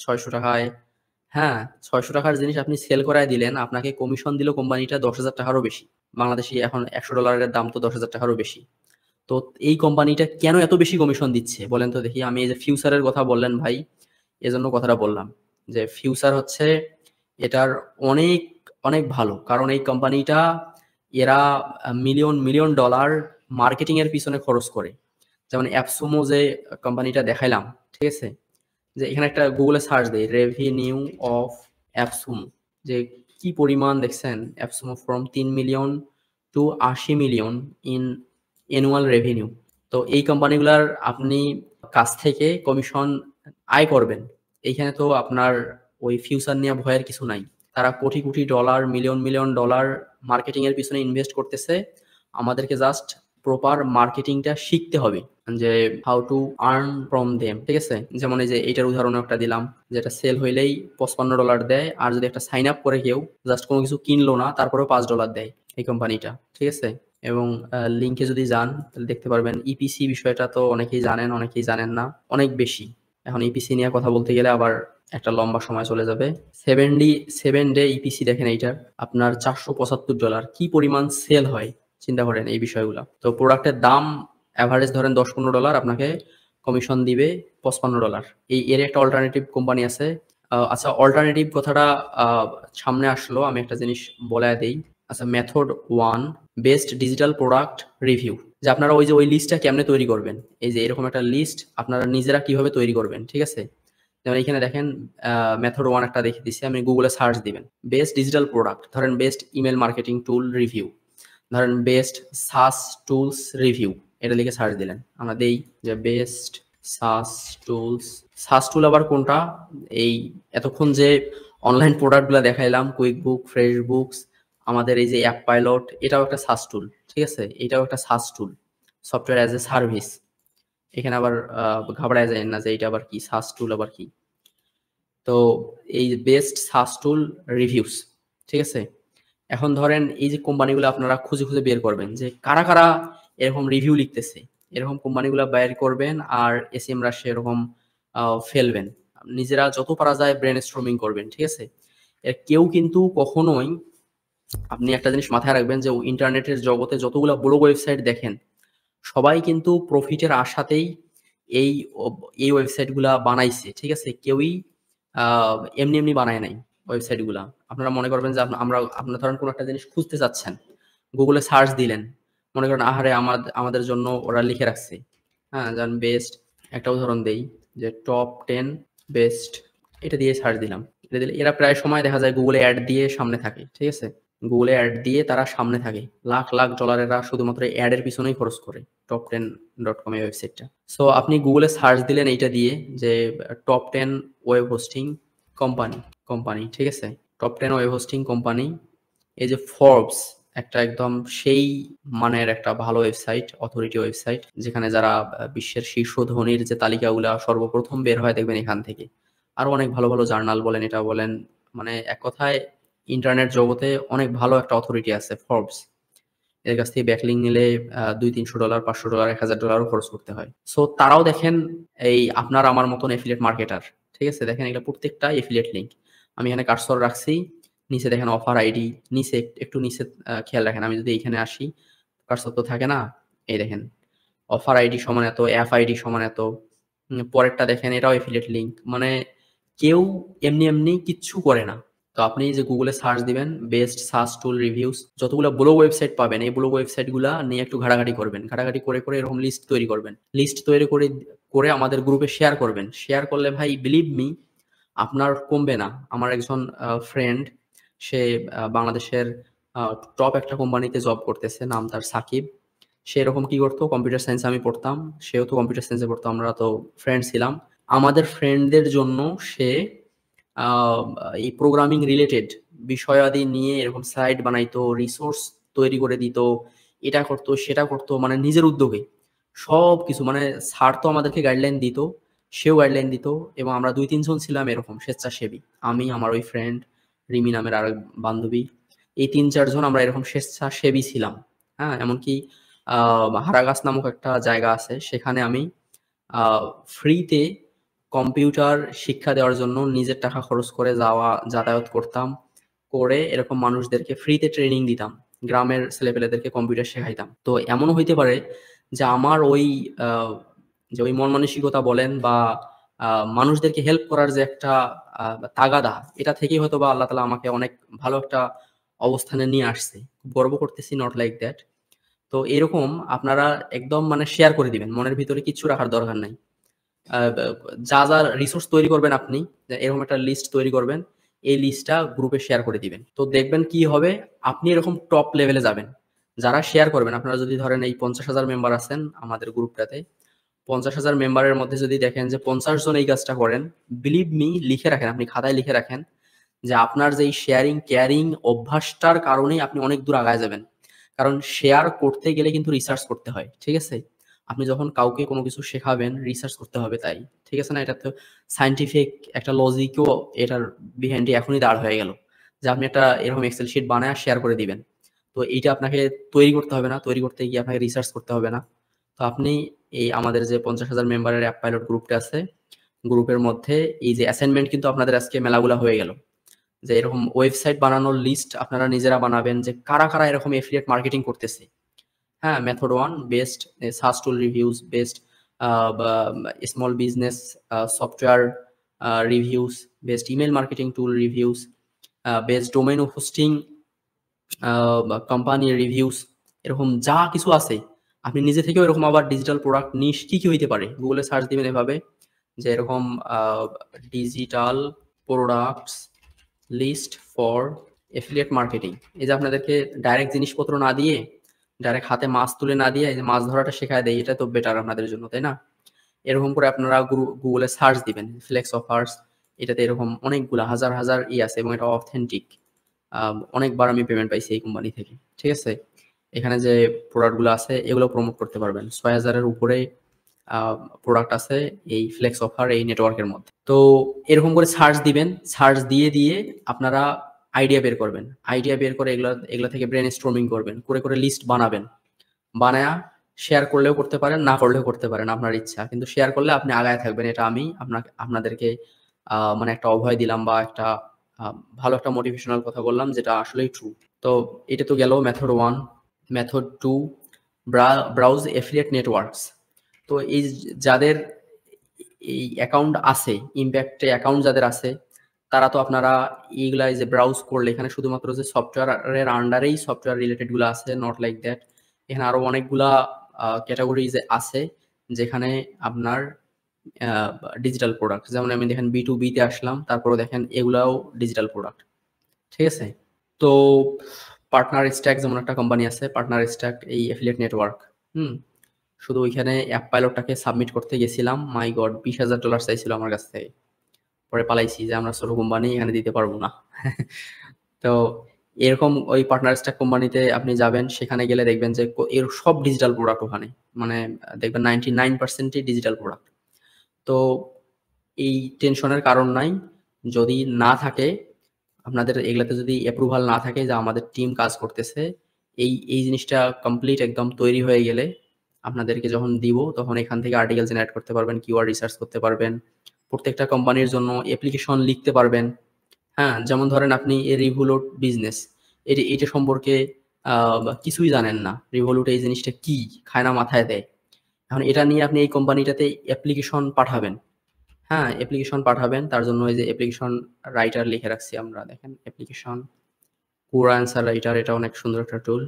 ৳600, হ্যাঁ, ৳600 জিনিস আপনি সেল করায় দিলেন, আপনাকে কমিশন দিল কোম্পানিটা $10,000 বেশি। বাংলাদেশি এখন $100 দাম তো $10,000 বেশি। তো এই কোম্পানিটা কেন এত বেশি কমিশন দিচ্ছে বলেন তো দেখি? আমি এই যে ফিউচারের কথা বললেন ভাই, এজন্য কথাটা বললাম যে ফিউচার হচ্ছে এটার অনেক অনেক ভালো, কারণ এই কোম্পানিটা এরা মিলিয়ন ডলার মার্কেটিং এর পিছনে খরচ করে। যেমন অ্যাপসুমো যে কোম্পানিটা দেখাইলাম, ঠিক আছে, যে এখানে একটা গুগলে সার্চ দেই, রেভিনিউ অফ অ্যাপসুমো, যে কি পরিমাণ দেখছেন, AppSumo from 3 million to 80 million in annual revenue. তো এই কোম্পানিগুলার আপনি কাছ থেকে কমিশন আয় করবেন। এইখানে তো আপনার ওই ফিউচার নিয়ে ভয়ের কিছু নাই। তারা crore crore dollar, million million dollar marketing এর পিছনে ইনভেস্ট করতেছে। আমাদেরকে জাস্ট প্রপার মার্কেটিংটা শিখতে হবে, যে how to earn from them. ঠিক আছে, যেমন এই যে এইটার উদাহরণ একটা দিলাম, যেটা সেল হইলেই $55 দেয়, আর যদি একটা সাইন আপ করে কেউ জাস্ট কোনো কিছু কিনলো না তারপরেও $5 দেয় এই কোম্পানিটা। ঠিক আছে, এবং লিঙ্কে যদি যান তাহলে দেখতে পারবেন ইপিসি বিষয়টা তো অনেকেই জানেন, অনেকেই জানেন না, অনেক বেশি। এখন ইপিসি নিয়ে কথা বলতে গেলে আবার একটা লম্বা সময় চলে যাবে। 7 ডে ইপিসি দেখেন, এইটার আপনার $475, কি পরিমাণ সেল হয় চিন্তা করেন এই বিষয়গুলো। তো প্রোডাক্টের দাম অ্যাভারেজ ধরেন $10-15, আপনাকে কমিশন দিবে $55। এর একটা অল্টারনেটিভ কোম্পানি আছে। আচ্ছা, অল্টারনেটিভ কথাটা সামনে আসলো, আমি একটা জিনিস বলে দেই। আচ্ছা, method 1 best digital product review, যে আপনারা ওই যে ওই লিস্টটা কেমনে তৈরি করবেন, এই যে এরকম একটা লিস্ট আপনারা নিজেরা কিভাবে তৈরি করবেন। ঠিক আছে, যেমন এখানে দেখেন মেথড 1 একটা দেখে দিচ্ছি, আমি গুগলে সার্চ দিবেন বেস্ট ডিজিটাল প্রোডাক্ট, ধরেন বেস্ট ইমেল মার্কেটিং টুল রিভিউ, ধরেন বেস্ট সাস টুলস রিভিউ, এটা লিখে সার্চ দিলেন। আমরা দেই যে বেস্ট সাস টুলস। সাস টুল আবার কোনটা? এই এতক্ষণ যে অনলাইন প্রোডাক্টগুলো দেখাইলাম, কুইক বুক, ফ্রেশ বুকস, আমাদের এই যে অ্যাপ পাইলট, এটাও একটা সাস টুল। ঠিক আছে, এটাও একটা সাস টুল, সফটওয়্যার অ্যাজ এ সার্ভিস। এখানে আবার ঘাবড়ায় যায় না যে এটা আবার কি সাস টুল আবার কি। তো এই বেস্ট সাস টুল রিভিউস। ঠিক আছে, এখন ধরেন এই যে কোম্পানিগুলো আপনারা খুঁজে খুঁজে বের করবেন যে কারা কারা এরকম রিভিউ লিখতেছে, এরকম কোম্পানিগুলো বের করবেন আর এসএমরা সেরকম ফেলবেন। নিজেরা যত পারা যায় ব্রেন স্ট্রমিং করবেন। ঠিক আছে, কেউ কিন্তু কখনোই, আপনি একটা জিনিস মাথায় রাখবেন যে ইন্টারনেটের জগতে যতগুলো ব্লগ ওয়েবসাইট দেখেন, সবাই কিন্তু প্রফিটের আশাতেই এই এই ওয়েবসাইটগুলা বানাইছে। ঠিক আছে, কেউই এমনি এমনি বানায় নাই ওয়েবসাইটগুলা। আপনারা মনে করবেন যে আপনারা ধরেন কোনো একটা জিনিস খুঁজতে চাচ্ছেন, গুগলে সার্চ দিলেন, মনে করেন আহারে আমাদের জন্য ওরা লিখে রাখছে। হ্যাঁ, যেমন বেস্ট, একটা উদাহরণ দেই, যে টপ 10 বেস্ট, এটা দিয়ে সার্চ দিলাম। এটা দিলে এরা প্রায় সময় দেখা যায় গুগলে অ্যাড দিয়ে সামনে থাকে। ঠিক আছে, গুগলে অ্যাড দিয়ে তারা সামনে থাকে, লাখ লাখ ডলার এরা শুধুমাত্র অ্যাডের পিছনেই খরচ করে, top10.com এই ওয়েবসাইটটা। সো আপনি গুগলে সার্চ দিলেন এইটা দিয়ে, যে টপ 10 ওয়েব হোস্টিং কোম্পানি। ঠিক আছে, টপ 10 ওয়েব হোস্টিং কোম্পানি। এই যে ফর্বস, একটা একদম সেই মানের একটা ভালো ওয়েবসাইট, অথরিটি ওয়েবসাইট, যেখানে যারা বিশ্বের শীর্ষ ধনীর যে তালিকাগুলা সর্বপ্রথম বের হয় দেখবেন এখান থেকে। আরো অনেক ভালো ভালো জার্নাল বলেন, এটা বলেন, মানে এক কথায় ইন্টারনেট জগতে অনেক ভালো একটা অথরিটি আছে ফর্বস। এর কাছ থেকে ব্যাকলিং নিলে $200-300, $500, $1000 খরচ করতে হয়। সো তারাও দেখেন এই আপনার আমার মতন এফিলিয়েট মার্কেটার। ঠিক আছে, দেখেন এগুলো প্রত্যেকটা এফিলিয়েট লিঙ্ক। আমি এখানে কার্সর রাখছি, নিচে দেখেন অফার আইডি, নিচে একটু নিচে খেয়াল রাখেন, আমি যদি এখানে আসি, কার্সর তো থাকে না, এই দেখেন অফার আইডি সমান এত, অ্যাপ আইডি সমান এত। পরেরটা দেখেন, এটাও এফিলিয়েট লিঙ্ক। মানে কেউ এমনি এমনি কিচ্ছু করে না। তো আপনি যে গুগলে সার্চ দিবেন বেস্ট সাস টুল রিভিউস, যতগুলো ব্লগ ওয়েবসাইট পাবেন এই ব্লগ ওয়েবসাইট গুলা নিয়ে একটু ঘাটাঘাটি করবেন, ঘাটাঘাটি করে করে এরকম লিস্ট তৈরি করবেন। লিস্ট তৈরি করে করে আমাদের গ্রুপে শেয়ার করবেন। শেয়ার করলে ভাই বিলিভ মি, আপনার কমবে না। আমার একজন ফ্রেন্ড, সে বাংলাদেশের টপ একটা কোম্পানিতে জব করতেছে, নাম তার সাকিব। সে এরকম কি করতো, কম্পিউটার সায়েন্স আমি পড়তাম, সেও তো কম্পিউটার সায়েন্সে পড়তো, আমরা তো ফ্রেন্ড ছিলাম। আমাদের ফ্রেন্ডদের জন্য সে এই প্রোগ্রামিং রিলেটেড বিষয়াদি নিয়ে এরকম সাইট বানাইতো, রিসোর্স তৈরি করে দিত, এটা করতো সেটা করতো, মানে নিজের উদ্যোগে সব কিছু। মানে স্যার তো আমাদেরকে গাইডলাইন দিত, সেও গাইডলাইন দিত, এবং আমরা 2-3 জন ছিলাম এরকম স্বেচ্ছাসেবী। আমি, আমার ওই ফ্রেন্ড রিমি নামের আরেক বান্ধবী, এই 3-4 জন আমরা এরকম স্বেচ্ছাসেবী ছিলাম। হ্যাঁ, এমনকি হারাগাছ নামক একটা জায়গা আছে, সেখানে আমি ফ্রিতে কম্পিউটার শিক্ষা দেওয়ার জন্য নিজের টাকা খরচ করে যাতায়াত করতাম, করে এরকম মানুষদেরকে ফ্রিতে ট্রেনিং দিতাম, গ্রামের ছেলেপেলেদেরকে কম্পিউটার শেখাইতাম। তো এমনও হইতে পারে যে আমার ওই যে ওই মন মানসিকতা বলেন বা মানুষদেরকে হেল্প করার যে একটা তাগাদা, এটা থেকেই হয়তো বা আল্লাহ তাআলা আমাকে অনেক ভালো একটা অবস্থানে নিয়ে আসছে। গর্ব করতেছি, নট লাইক দ্যাট। তো এরকম আপনারা একদম মানে শেয়ার করে দিবেন, মনের ভিতরে কিচ্ছু রাখার দরকার নাই। যা যা রিসোর্স তৈরি করবেন আপনি, এরকম একটা লিস্ট তৈরি করবেন, এই লিস্টটা গ্রুপে শেয়ার করে দিবেন। তো দেখবেন কি হবে, আপনি এরকম টপ লেভেলে যাবেন। যারা শেয়ার করবেন, আপনারা যদি ধরেন এই 50,000 মেম্বার আছেন আমাদের গ্রুপটাতে, 50,000 মেম্বারের মধ্যে যদি দেখেন যে 50 জন এই কাজটা করেন, বিলিভ মি, লিখে রাখেন, আপনি খাতায় লিখে রাখেন যে আপনার যে এই শেয়ারিং কেয়ারিং অভ্যাসটার কারণেই আপনি অনেক দূর আগায় যাবেন। কারণ শেয়ার করতে গেলে কিন্তু রিসার্চ করতে হয়, ঠিক আছে? আপনি যখন কাউকে কোনো কিছু শেখাবেন রিসার্চ করতে হবে, তাই ঠিক আছে না? এটা তো সায়েন্টিফিক একটা লজিকও এটার বিহাইন্ডে এখনই দাঁড় হয়ে গেল যে আপনি একটা এরকম এক্সেল শিট বানায় শেয়ার করে দিবেন। তো এইটা আপনাকে তৈরি করতে হবে না, তৈরি করতে গিয়ে আপনাকে রিসার্চ করতে হবে না। তো আপনি এই আমাদের যে 50,000 মেম্বারের অ্যাপ পাইলট গ্রুপটা আছে, গ্রুপের মধ্যে এই যে অ্যাসাইনমেন্ট কিন্তু আপনাদের আজকে মেলাগুলা হয়ে গেল যে এরকম ওয়েবসাইট বানানোর লিস্ট আপনারা নিজেরা বানাবেন যে কারা কারা এরকম এফিলিয়েট মার্কেটিং করতেছে। হ্যাঁ, method 1 best search tool reviews, best small business software reviews, best email marketing tool reviews, best domain hosting company reviews, এরকম যা কিছু আছে আপনি নিজে থেকেও এরকম আবার ডিজিটাল প্রোডাক্ট নিশ কি কি হইতে পারে গুগলে সার্চ দিবেন এভাবে যে এরকম digital products list for affiliate marketing. এই যে আপনাদেরকে ডাইরেক্ট জিনিসপত্র না দিয়ে, ডাইরেক্ট হাতে মাছ তুলে না দিয়ে এই যে মাছ ধরাটা শেখায় দেয়, এটা তো বেটার আপনাদের জন্য, তাই না? এরকম করে আপনারা গুগলে সার্চ দিবেন ফ্লেক্স অফার্স, এটাতে এরকম অনেকগুলা হাজার হাজার আছে এবং এটা অথেন্টিক। অনেকবার আমি পেমেন্ট পাইছি এই কোম্পানি থেকে, ঠিক আছে? এখানে যে প্রোডাক্টগুলো আছে এগুলো প্রমোট করতে পারবেন। 6,000-এর উপরে প্রোডাক্ট আছে এই ফ্লেক্স অফার এই নেটওয়ার্কের মধ্যে। তো এরকম করে সার্চ দিবেন, সার্চ দিয়ে দিয়ে আপনারা আইডিয়া বের করবেন, আইডিয়া বের করে এগুলা থেকে ব্রেন স্টর্মিং করবেন, করে করে লিস্ট বানাবেন, বানায়া শেয়ার করলেও করতে পারেন, না করলেও করতে পারেন, আপনার ইচ্ছা। কিন্তু শেয়ার করলে আপনি আগায় থাকবেন, এটা আমি আপনাদেরকে মানে একটা অভয় দিলাম বা একটা ভালো একটা মোটিভেশনাল কথা বললাম যেটা আসলেই ট্রু। তো এটা তো গেল method 1। Method 2, browse affiliate networks. তো এই যাদের এই অ্যাকাউন্ট আছে, ইমপ্যাক্টে অ্যাকাউন্ট যাদের আছে, তারা তো আপনারা এইগুলা যে ব্রাউজ করলে এখানে শুধুমাত্র যে সফটওয়্যারের আন্ডারেই সফটওয়্যার রিলেটেড গুলো আছে, নট লাইক দ্যাট। এখানে আরো অনেকগুলা ক্যাটাগরিজ আছে যেখানে আপনার ডিজিটাল প্রোডাক্ট, যেমন আমি দেখেন B2B তে আসলাম, তারপরে দেখেন এগুলাও ডিজিটাল প্রোডাক্ট, ঠিক আছে? তো পার্টনার স্ট্যাক যেমন একটা কোম্পানি আছে, পার্টনার স্ট্যাক এই এফিলিয়েট নেটওয়ার্ক। শুধু ওইখানে অ্যাপ পাইলটটাকে সাবমিট করতে গেছিলাম, মাই গড, $20,000 চাইছিল আমার কাছ থেকে। পরে পালাইছি যে আমরা ছোট কোম্পানি, এখানে দিতে পারবো না। তো এরকম ওই পার্টনার স্ট্যাক কোম্পানিতে আপনি যাবেন, সেখানে গেলে দেখবেন যে এর সব ডিজিটাল প্রোডাক্ট ওখানে, মানে দেখবেন 99%ই ডিজিটাল প্রোডাক্ট। তো এই টেনশনের কারণ নাই। যদি না থাকে আপনাদের এগুলাতে, যদি অ্যাপ্রুভাল না থাকে যে আমাদের টিম কাজ করতেছে, এই জিনিসটা কমপ্লিট একদম তৈরি হয়ে গেলে আপনাদেরকে যখন দিব তখন এখান থেকে আর্টিকেল জেনারেট করতে পারবেন, কিওয়ার্ড রিসার্চ করতে পারবেন, প্রত্যেকটা কোম্পানির জন্য অ্যাপ্লিকেশন লিখতে পারবেন। হ্যাঁ, যেমন ধরেন আপনি এই রিভোলুট বিজনেস, এটা সম্পর্কে কিছুই জানেন না, রিভোলুট এই জিনিসটা কি, খায় না মাথায় দেয়। এখন এটা নিয়ে আপনি এই কোম্পানিটাতে অ্যাপ্লিকেশন পাঠাবেন। হ্যাঁ, অ্যাপ্লিকেশন পাঠাবেন, তার জন্য এই যে অ্যাপ্লিকেশন রাইটার লিখে রাখছি আমরা, দেখেন অ্যাপ্লিকেশন কোর অ্যান্সার রাইটার, এটা অনেক সুন্দর একটা টুল,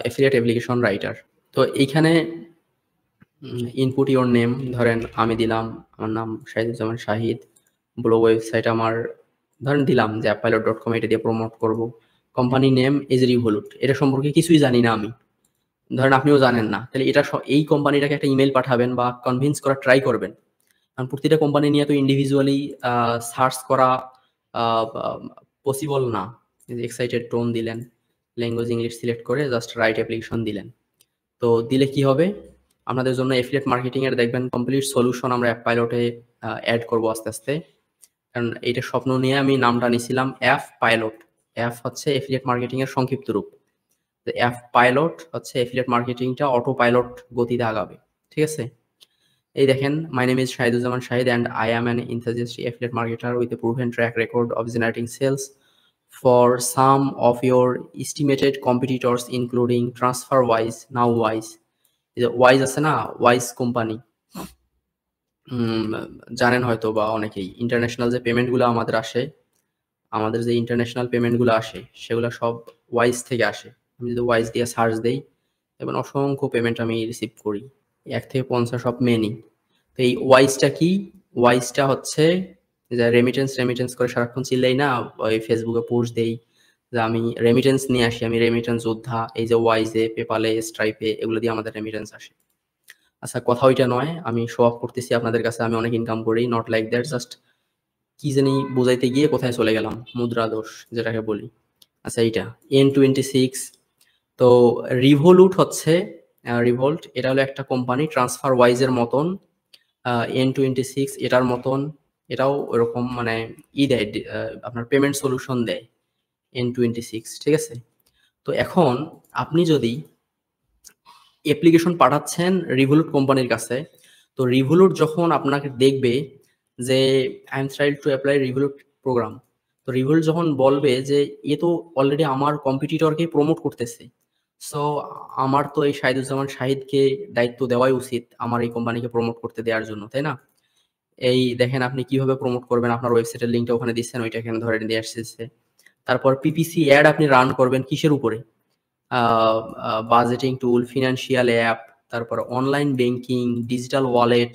অ্যাফিলিয়েট অ্যাপ্লিকেশন রাইটার। তো এইখানে ইনপুট ইওর নেম, ধরেন আমি দিলাম আমার নাম শাহিদুজ্জামান শাহিদ, ব্লগ ওয়েবসাইট আমার ধরেন দিলাম যে appilot.com, এটা দিয়ে প্রমোট করব। কোম্পানি নেম ইজ রিভোলুট, এটা সম্পর্কে কিছুই জানি না আমি, ধরেন আপনিও জানেন না, তাহলে এটা এই কোম্পানিটাকে একটা ইমেল পাঠাবেন বা কনভিন্স করা ট্রাই করবেন। কারণ প্রতিটা কোম্পানি নিয়ে তো ইন্ডিভিজুয়ালি সার্চ করা পসিবল না। এক্সাইটেড টোন দিলেন, ল্যাঙ্গুয়েজ ইংলিশ সিলেক্ট করে জাস্ট রাইট অ্যাপ্লিকেশন দিলেন। তো দিলে কি হবে, আপনাদের জন্য এফিলিয়েট মার্কেটিং এর দেখবেন কমপ্লিট সলিউশন আমরা অ্যাপ পাইলটে অ্যাড করবো আস্তে আস্তে। কারণ এইটা স্বপ্ন নিয়ে আমি নামটা নিয়েছিলাম অ্যাপ পাইলট। অ্যাপ হচ্ছে এফিলিয়েট মার্কেটিং এর সংক্ষিপ্ত রূপ। তো অ্যাপ পাইলট হচ্ছে এফিলিয়েট মার্কেটিংটা অটো পাইলট গতিতে আগাবে, ঠিক আছে? এই দেখেন, my name is Shahiduzzaman Shahid and I am an enthusiastic affiliate marketer with a proven track record of generating sales for some of your estimated competitors including TransferWise, NowWise. Wise আছে না, wise company জানেন হয়তো বা অনেকেই, ইন্টারন্যাশনাল যে পেমেন্টগুলো আমাদের আসে, আমাদের যে ইন্টারন্যাশনাল পেমেন্টগুলো আসে সেগুলো সব ওয়াইজ থেকে আসে। আমি যদি ওয়াইজ দিয়ে সার্চ দেই এবং অসংখ্য পেমেন্ট আমি রিসিভ করি, 1 থেকে 50 সব মেনি। তো এই ওয়াইজটা কি, ওয়াইজটা হচ্ছে যে রেমিটেন্স করে সারাক্ষণ চিল্লাই না, ওই ফেসবুকে পোস্ট দেই, যে আমি রেমিটেন্স নিয়ে আসি, আমি রেমিটেন্স যোদ্ধা, এই যে ওয়াইজে, পেপালে, স্ট্রাইপে, এগুলো দিয়ে আমাদের রেমিটেন্স আসে। আচ্ছা, কথা ওইটা নয়, আমি শো অফ করতেছি আপনাদের কাছে আমি অনেক ইনকাম করি, নট লাইক দ্যাট। জাস্ট কি জানি বোঝাইতে গিয়ে কোথায় চলে গেলাম, মুদ্রা দোষ যেটাকে বলি। আচ্ছা, এইটা N26। তো রিভোলুট হচ্ছে রিভোল্ট, এটা হলো একটা কোম্পানি ট্রান্সফার ওয়াইজের মতন। N26 এটার মতন, এটাও ওরকম মানে দেয়, আপনার পেমেন্ট সলিউশন দেয় N26, ঠিক আছে। তো এখন আপনি যদি অ্যাপ্লিকেশন পাঠাচ্ছেন রিভোলুট কোম্পানির কাছে, তো রিভোলুট যখন আপনাকে দেখবে যে I am tried to apply Revolut program, তো রিভোলুট যখন বলবে যে এ তো অলরেডি আমার কম্পিটিটরকে প্রমোট করতেছে, সো আমার তো এই শাহিদুজ্জামান শাহিদকে দায়িত্ব দেওয়াই উচিত আমার এই কোম্পানিকে প্রমোট করতে দেওয়ার জন্য, তাই না? এই দেখেন আপনি কিভাবে প্রমোট করবেন, আপনার ওয়েবসাইটের লিঙ্কটা ওখানে দিচ্ছেন, ওইটা এখানে ধরে দিয়ে আসতেছে। তারপর পিপিসি অ্যাড আপনি রান করবেন কিসের উপরে? বাজেটিং টুল, ফিনান্সিয়াল অ্যাপ, তারপর online banking, digital wallet,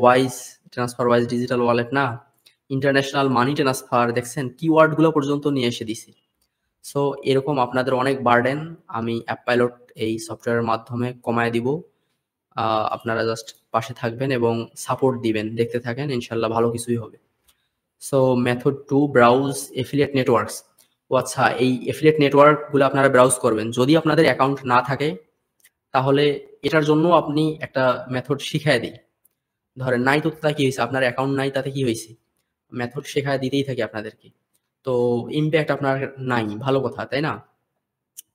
wise transfer, wise digital wallet না, ইন্টারন্যাশনাল মানি ট্রান্সফার, দেখছেন কিওয়ার্ড গুলো পর্যন্ত নিয়ে এসে দিছি। সো এরকম আপনাদের অনেক বার্ডেন আমি অ্যাপ পাইলট এই সফটওয়্যারের মাধ্যমে কমায় দিব। আপনারা জাস্ট পাশে থাকবেন এবং সাপোর্ট দিবেন, দেখতে থাকেন, ইনশাল্লাহ ভালো কিছুই হবে। So method 2, browse affiliate networks. ও আচ্ছা, এই এফিলিয়েট নেটওয়ার্কগুলো আপনারা ব্রাউজ করবেন। যদি আপনাদের অ্যাকাউন্ট না থাকে তাহলে এটার জন্য আপনি একটা মেথড শিখায় দিই। ধরেন নাই তো, তা কি হয়েছে, আপনার অ্যাকাউন্ট নাই তাতে কি হয়েছে, মেথড শেখায় দিতেই থাকি আপনাদেরকে। তো ইমপ্যাক্ট আপনার নাই, ভালো কথা, তাই না?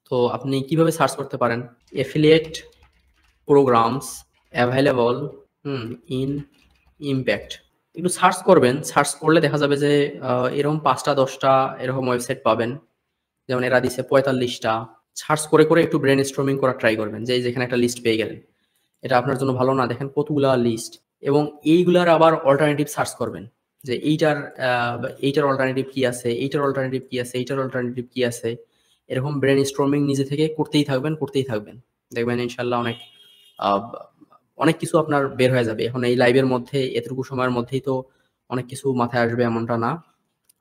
তো আপনি কিভাবে সার্চ করতে পারেন? Affiliate programs available in impact, একটু সার্চ করবেন। সার্চ করলে দেখা যাবে যে এরকম 5টা 10টা এরকম ওয়েবসাইট পাবেন। যেমন এরা দিছে 45টা। সার্চ করে করে একটু ব্রেন স্ট্রমিং করা ট্রাই করবেন, যে যেখানে একটা লিস্ট পেয়ে গেলেন, এটা আপনার জন্য ভালো না? দেখেন কতগুলা লিস্ট, এবং এইগুলার আবার অল্টারনেটিভ সার্চ করবেন, যে এইটার অল্টারনেটিভ কি আছে, এইটার অল্টারনেটিভ কি আছে, এইটার অল্টারনেটিভ কি আছে। এরকম ব্রেন স্ট্রমিং নিজে থেকে করতেই থাকবেন, করতেই থাকবেন, দেখবেন ইনশাল্লাহ আহ, অনেক কিছু আপনার বের হয়ে যাবে। এখন এই লাইভের মধ্যে এতটুকু সময়ের মধ্যেই তো অনেক কিছু মাথায় আসবে এমনটা না।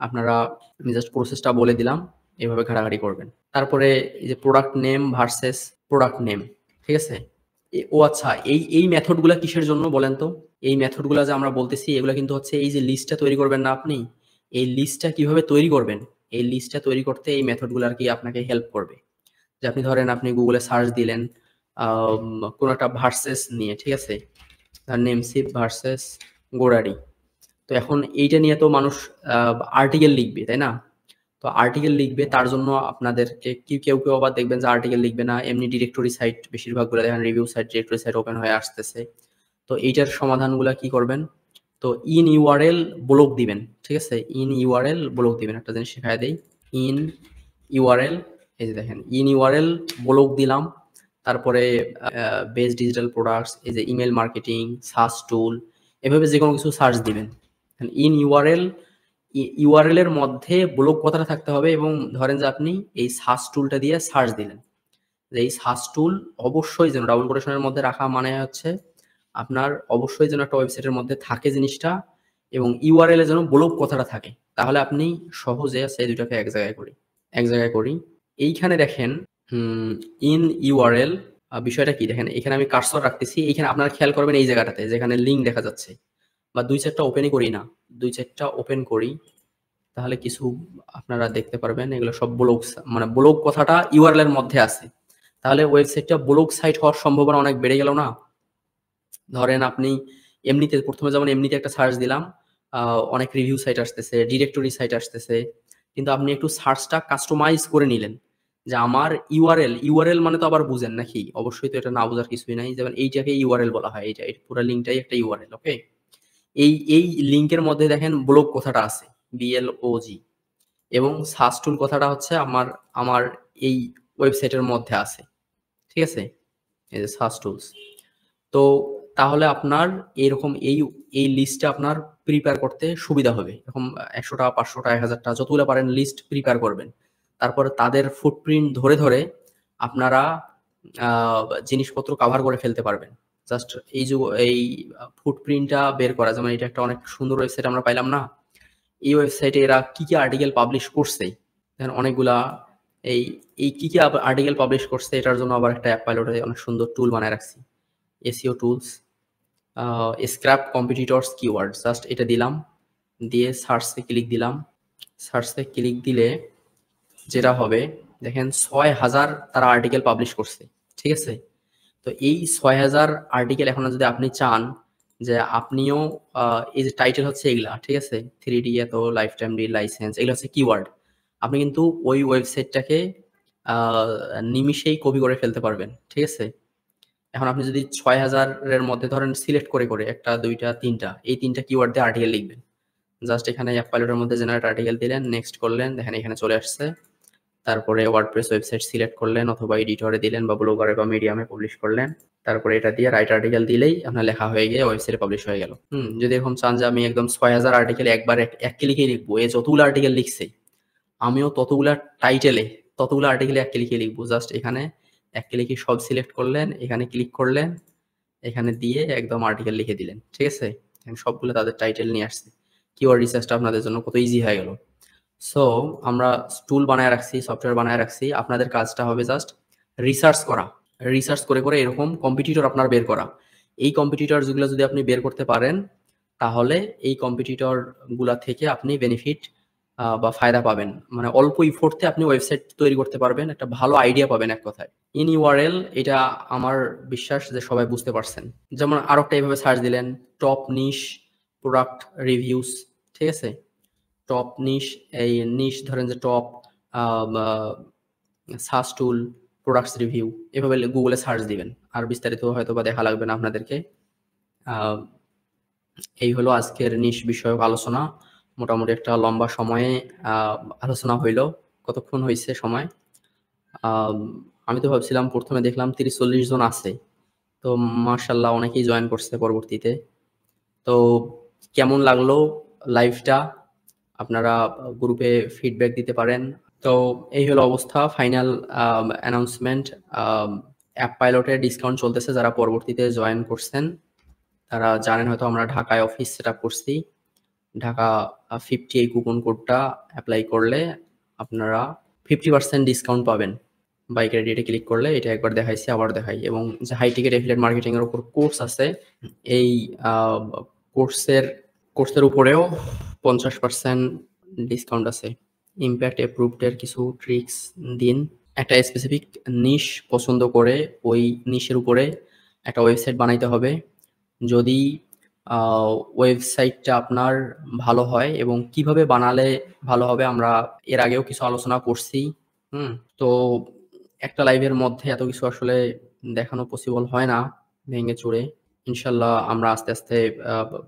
আপনারা, আমি জাস্ট প্রসেসটা বলে দিলাম, এভাবে ঘাটাঘাটি করবেন। তারপরে এই যে product name versus product name, ঠিক আছে। ও আচ্ছা, এই মেথডগুলা কিসের জন্য বলেন তো? এই মেথডগুলা যে আমরা বলতেছি, এগুলা কিন্তু হচ্ছে এই যে লিস্টটা তৈরি করবেন না আপনি, এই লিস্টটা কিভাবে তৈরি করবেন, এই লিস্টটা তৈরি করতে এই মেথডগুলো আর কি আপনাকে হেল্প করবে। যে আপনি ধরেন আপনি গুগলে সার্চ দিলেন কোন একটা ভার্সেস নিয়ে, ঠিক আছে, তার নেমসিপ ভার্সেস গোড়ারি। তো এখন এইটা নিয়ে তো মানুষ আর্টিকেল লিখবে, তাই না? তো আর্টিকেল লিখবে, তার জন্য আপনাদেরকে কেউ কেউ আবার দেখবেন যে আর্টিকেল লিখবে না, এমনি ডিরেক্টরি সাইট, বেশিরভাগগুলো দেখেন review site, directory site open হয়ে আসতেছে। তো এইটার সমাধানগুলো কি করবেন? তো ইন ইউআরএল ব্লক দিবেন, ঠিক আছে, ইন ইউআরএল ব্লক দিবেন। একটা জিনিস শেখায় দেই, ইন ইউআরএল, এই যে দেখেন ইন ইউআরএল ব্লক দিলাম। তারপরে বেস ডিজিটাল প্রোডাক্টস, এই যে ইমেল মার্কেটিং, সার্চ টুল, এভাবে যে কোনো কিছু সার্চ দিবেন। ইন ইউআরএল, ইউআরএল এর মধ্যে ব্লক কথাটা থাকতে হবে, এবং ধরেন যে আপনি এই সার্চ টুলটা দিয়ে সার্চ দিলেন, যে এই সার্চ টুল অবশ্যই যেন ডাবল কোটেশনের মধ্যে রাখা, মানে হচ্ছে আপনার অবশ্যই যেন একটা ওয়েবসাইটের মধ্যে থাকে জিনিসটা, এবং ইউআরএল এ যেন ব্লক কথাটা থাকে, তাহলে আপনি সহজে সেই দুটাকে এক জায়গায় করি। এইখানে দেখেন ইন ইউআরএল, বিষয়টা কি দেখেন, এখানে আমি কার্সর রাখতেছি, এইখানে আপনারা খেয়াল করবেন এই জায়গাটাতে যেখানে লিঙ্ক দেখা যাচ্ছে, বা 2-4টা ওপেনই করি না, 2-4টা ওপেন করি, তাহলে কিছু আপনারা দেখতে পারবেন। এগুলো সব ব্লগ, মানে ব্লগ কথাটা ইউআরএল এর মধ্যে আছে, তাহলে ওয়েবসাইটটা ব্লগ সাইট হওয়ার সম্ভাবনা অনেক বেড়ে গেল না? ধরেন আপনি এমনিতে প্রথমে যেমন এমনিতে একটা সার্চ দিলাম, অনেক রিভিউ সাইট আসতেছে, ডিরেক্টরি সাইট আসতেছে, কিন্তু আপনি একটু সার্চটা কাস্টমাইজ করে নিলেন, যে আমার ইউআরএল মানে তো আবার বুঝেন নাকি? অবশ্যই তো এটা না বোঝার কিছুই নাই। যেমন এইটাকে ইউআরএল বলা হয়, এইটা পুরো লিঙ্কটাই একটা ইউআরএল, ওকে। এই লিঙ্কের মধ্যে দেখেন ব্লগ কথাটা আছে, বিএলওজি, এবং সার্চ টুল কথাটা হচ্ছে আমার আমার এই ওয়েবসাইটের মধ্যে আছে, ঠিক আছে, এই যে সার্চ টুলস। তো তাহলে আপনার এরকম এই লিস্টটা আপনার প্রিপেয়ার করতে সুবিধা হবে। এরকম 100টা 500টা 1000টা যতগুলো পারেন লিস্ট প্রিপেয়ার করবেন। তারপরে তাদের ফুটপ্রিন্ট ধরে ধরে আপনারা জিনিসপত্র কাভার করে ফেলতে পারবেন। জাস্ট এই ফুটপ্রিন্টটা বের করা, যেমন এটা একটা অনেক সুন্দর ওয়েবসাইট আমরা পাইলাম না? এই ওয়েবসাইটে এরা কি কি আর্টিকেল পাবলিশ করছে, দেখেন অনেকগুলা এই এই কি কি আর্টিকেল পাবলিশ করছে এটার জন্য আবার একটা অ্যাপ পাইলটে অনেক সুন্দর টুল বানায় রাখছি। SEO tools, scrap competitors keyword, just এটা দিলাম, দিয়ে সার্চে ক্লিক দিলাম। সার্চে ক্লিক দিলে যেটা হবে দেখেন ৬,০০০ তারা আর্টিকেল পাবলিশ করছে, ঠিক আছে? তো এই ৬,০০০ আর্টিকেল এখন যদি আপনি চান যে আপনিও এই যে টাইটেল হচ্ছে এগুলা, ঠিক আছে? 3D এত লাইফ টাইম ডিল লাইসেন্স এগুলো হচ্ছে কিওয়ার্ড। আপনি কিন্তু ওই ওয়েবসাইটটাকে নিমিষেই কপি করে ফেলতে পারবেন, ঠিক আছে? এখন আপনি যদি ৬,০০০ এর মধ্যে ধরেন সিলেক্ট করে ১ টা ২ টা ৩ টা এই ৩ টা কিওয়ার্ড দিয়ে আর্টিকেল লিখবেন। জাস্ট এখানে অ্যাপ পাইলটের মধ্যে জেনারেট আর্টিকেল দিলেন, নেক্সট করলেন, দেখেন এখানে চলে আসছে। তারপরে ওয়ার্ডপ্রেস ওয়েবসাইট সিলেক্ট করলেন অথবা এডিটরে দিলেন বা ব্লগারে বা মিডিয়ামে পাবলিশ করলেন। তারপরে এটা দিয়ে রাইট আর্টিকেল দিলেই আপনার লেখা হয়ে গিয়ে ওয়েবসাইটে পাবলিশ হয়ে গেল। যদি এরকম চান যে আমি একদম ৬,০০০ আর্টিকেল একবার এক ক্লিকেই লিখবো, এ যতগুলো আর্টিকেল লিখছে আমিও ততগুলা আর্টিকেলে এক ক্লিকে লিখবো। জাস্ট এখানে এক ক্লিকে সব সিলেক্ট করলেন, এখানে ক্লিক করলেন, এখানে দিয়ে একদম আর্টিকেল লিখে দিলেন, ঠিক আছে? সবগুলো তাদের টাইটেল নিয়ে আসছে। কিওয়ার্ড রিসার্চটা আপনাদের জন্য কত ইজি হয়ে গেল। সো আমরা টুল বানায় রাখছি, সফটওয়্যার বানায় রাখছি। আপনাদের কাজটা হবে জাস্ট রিসার্চ করা। রিসার্চ করে এরকম কম্পিটিটর আপনার বের করা। এই কম্পিটিটর যেগুলো যদি আপনি বের করতে পারেন, তাহলে এই কম্পিটিটর গুলা থেকে আপনি বেনিফিট বা ফায়দা পাবেন। মানে অল্প ইফোর্টে আপনি ওয়েবসাইট তৈরি করতে পারবেন। একটা ভালো আইডিয়া পাবেন এক কথায়। ইন ইউআরএল এটা আমার বিশ্বাস যে সবাই বুঝতে পারছেন। যেমন আরেকটা এভাবে সার্চ দিলেন, টপ নিশ প্রোডাক্ট রিভিউস, ঠিক আছে? টপ নিশ, এই নিশ ধরেন যে টপ সার্চ টুল প্রোডাক্টস রিভিউ, এভাবে গুগলে সার্চ দিবেন। আর বিস্তারিত হয়তো বা দেখা লাগবে না আপনাদেরকে। আহ, এই হলো আজকের নিশ বিষয়ক আলোচনা। মোটামুটি একটা লম্বা সময়ে আলোচনা হইল। কতক্ষণ হয়েছে সময়? আমি তো ভাবছিলাম, প্রথমে দেখলাম ৩০-৪০ জন আছে, তো মার্শাল্লাহ অনেকেই জয়েন করছে পরবর্তীতে। তো কেমন লাগলো লাইভটা আপনারা গ্রুপে ফিডব্যাক দিতে পারেন। তো এই হলো অবস্থা, ফাইনাল অ্যানাউন্সমেন্ট। অ্যাপ পাইলটের ডিসকাউন্ট চলতেছে, যারা পরবর্তীতে জয়েন করছেন তারা জানেন হয়তো আমরা ঢাকায় অফিস সেট আপ করছি। ঢাকা 50 এই কুপন কোডটা অ্যাপ্লাই করলে আপনারা 50% ডিসকাউন্ট পাবেন। বাই ক্রেডিটে ক্লিক করলে, এটা একবার দেখাইছি আবার দেখাই। এবং যে হাই টিকেট এফিলিয়েট মার্কেটিং এর উপর কোর্স আছে, এই কোর্সের কোর্সের উপরেও 50% ডিসকাউন্ট আছে। ইমপ্যাক্ট অ্যাপ্রুভড এর কিছু ট্রিক্স দিন। একটা স্পেসিফিক নিশ পছন্দ করে ওই নিশের উপরে একটা ওয়েবসাইট বানাইতে হবে। যদি ওয়েবসাইটটা আপনার ভালো হয় এবং কিভাবে বানালে ভালো হবে আমরা এর আগেও কিছু আলোচনা করছি। তো একটা লাইভের মধ্যে এত কিছু আসলে দেখানো পসিবল হয় না ভেঙে চুরে। ইনশাল্লাহ আমরা আস্তে আস্তে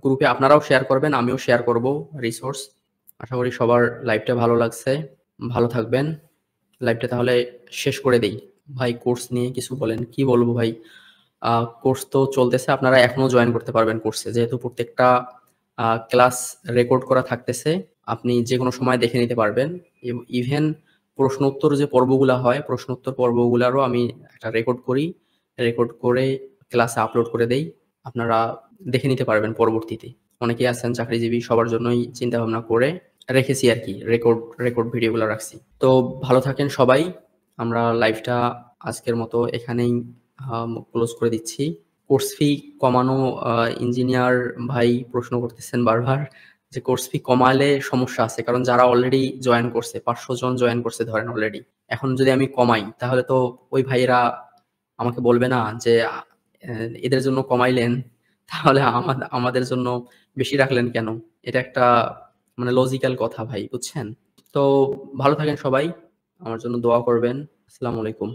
গ্রুপে আপনারাও শেয়ার করবেন, আমিও শেয়ার করব রিসোর্স। আশা করি সবার লাইভটা ভালো লাগছে। ভালো থাকবেন। লাইভটা তাহলে শেষ করে দেই। ভাই কোর্স নিয়ে কিছু বলেন। কি বলবো ভাই? কোর্স তো চলতেছে, আপনারা এখনো জয়েন করতে পারবেন কোর্সে, যেহেতু প্রত্যেকটা ক্লাস রেকর্ড করা থাকতেছে। আপনি যে কোনো সময় দেখে নিতে পারবেন। ইভেন প্রশ্ন উত্তর যে পর্বগুলা হয়, প্রশ্ন উত্তর পর্বগুলারও আমি একটা রেকর্ড করি। রেকর্ড করে ক্লাসে আপলোড করে দেই। আপনারা দেখে নিতে পারবেন পরবর্তীতে। অনেকেই আছেন চাকরিজীবী, সবার জন্যই চিন্তা ভাবনা করে রেখেছি আর কি, রেকর্ড ভিডিওগুলো রাখছি। তো ভালো থাকেন সবাই। আমরা লাইভটা আজকের মতো এখানেই ক্লোজ করে দিচ্ছি। কোর্স ফি কমানো, ইঞ্জিনিয়ার ভাই প্রশ্ন করতেছেন বারবার যে কোর্স ফি কমালে সমস্যা আছে, কারণ যারা অলরেডি জয়েন করছে ৫০০ জন জয়েন করছে ধরেন অলরেডি, এখন যদি আমি কমাই তাহলে তো ওই ভাইয়েরা আমাকে বলবে না যে এদের জন্য কমাইলেন, তাহলে আমাদের জন্য বেশি রাখলেন কেন? এটা একটা মানে লজিক্যাল কথা ভাই, বুঝছেন? তো ভালো থাকেন সবাই, আমার জন্য দোয়া করবেন। আসসালামু আলাইকুম।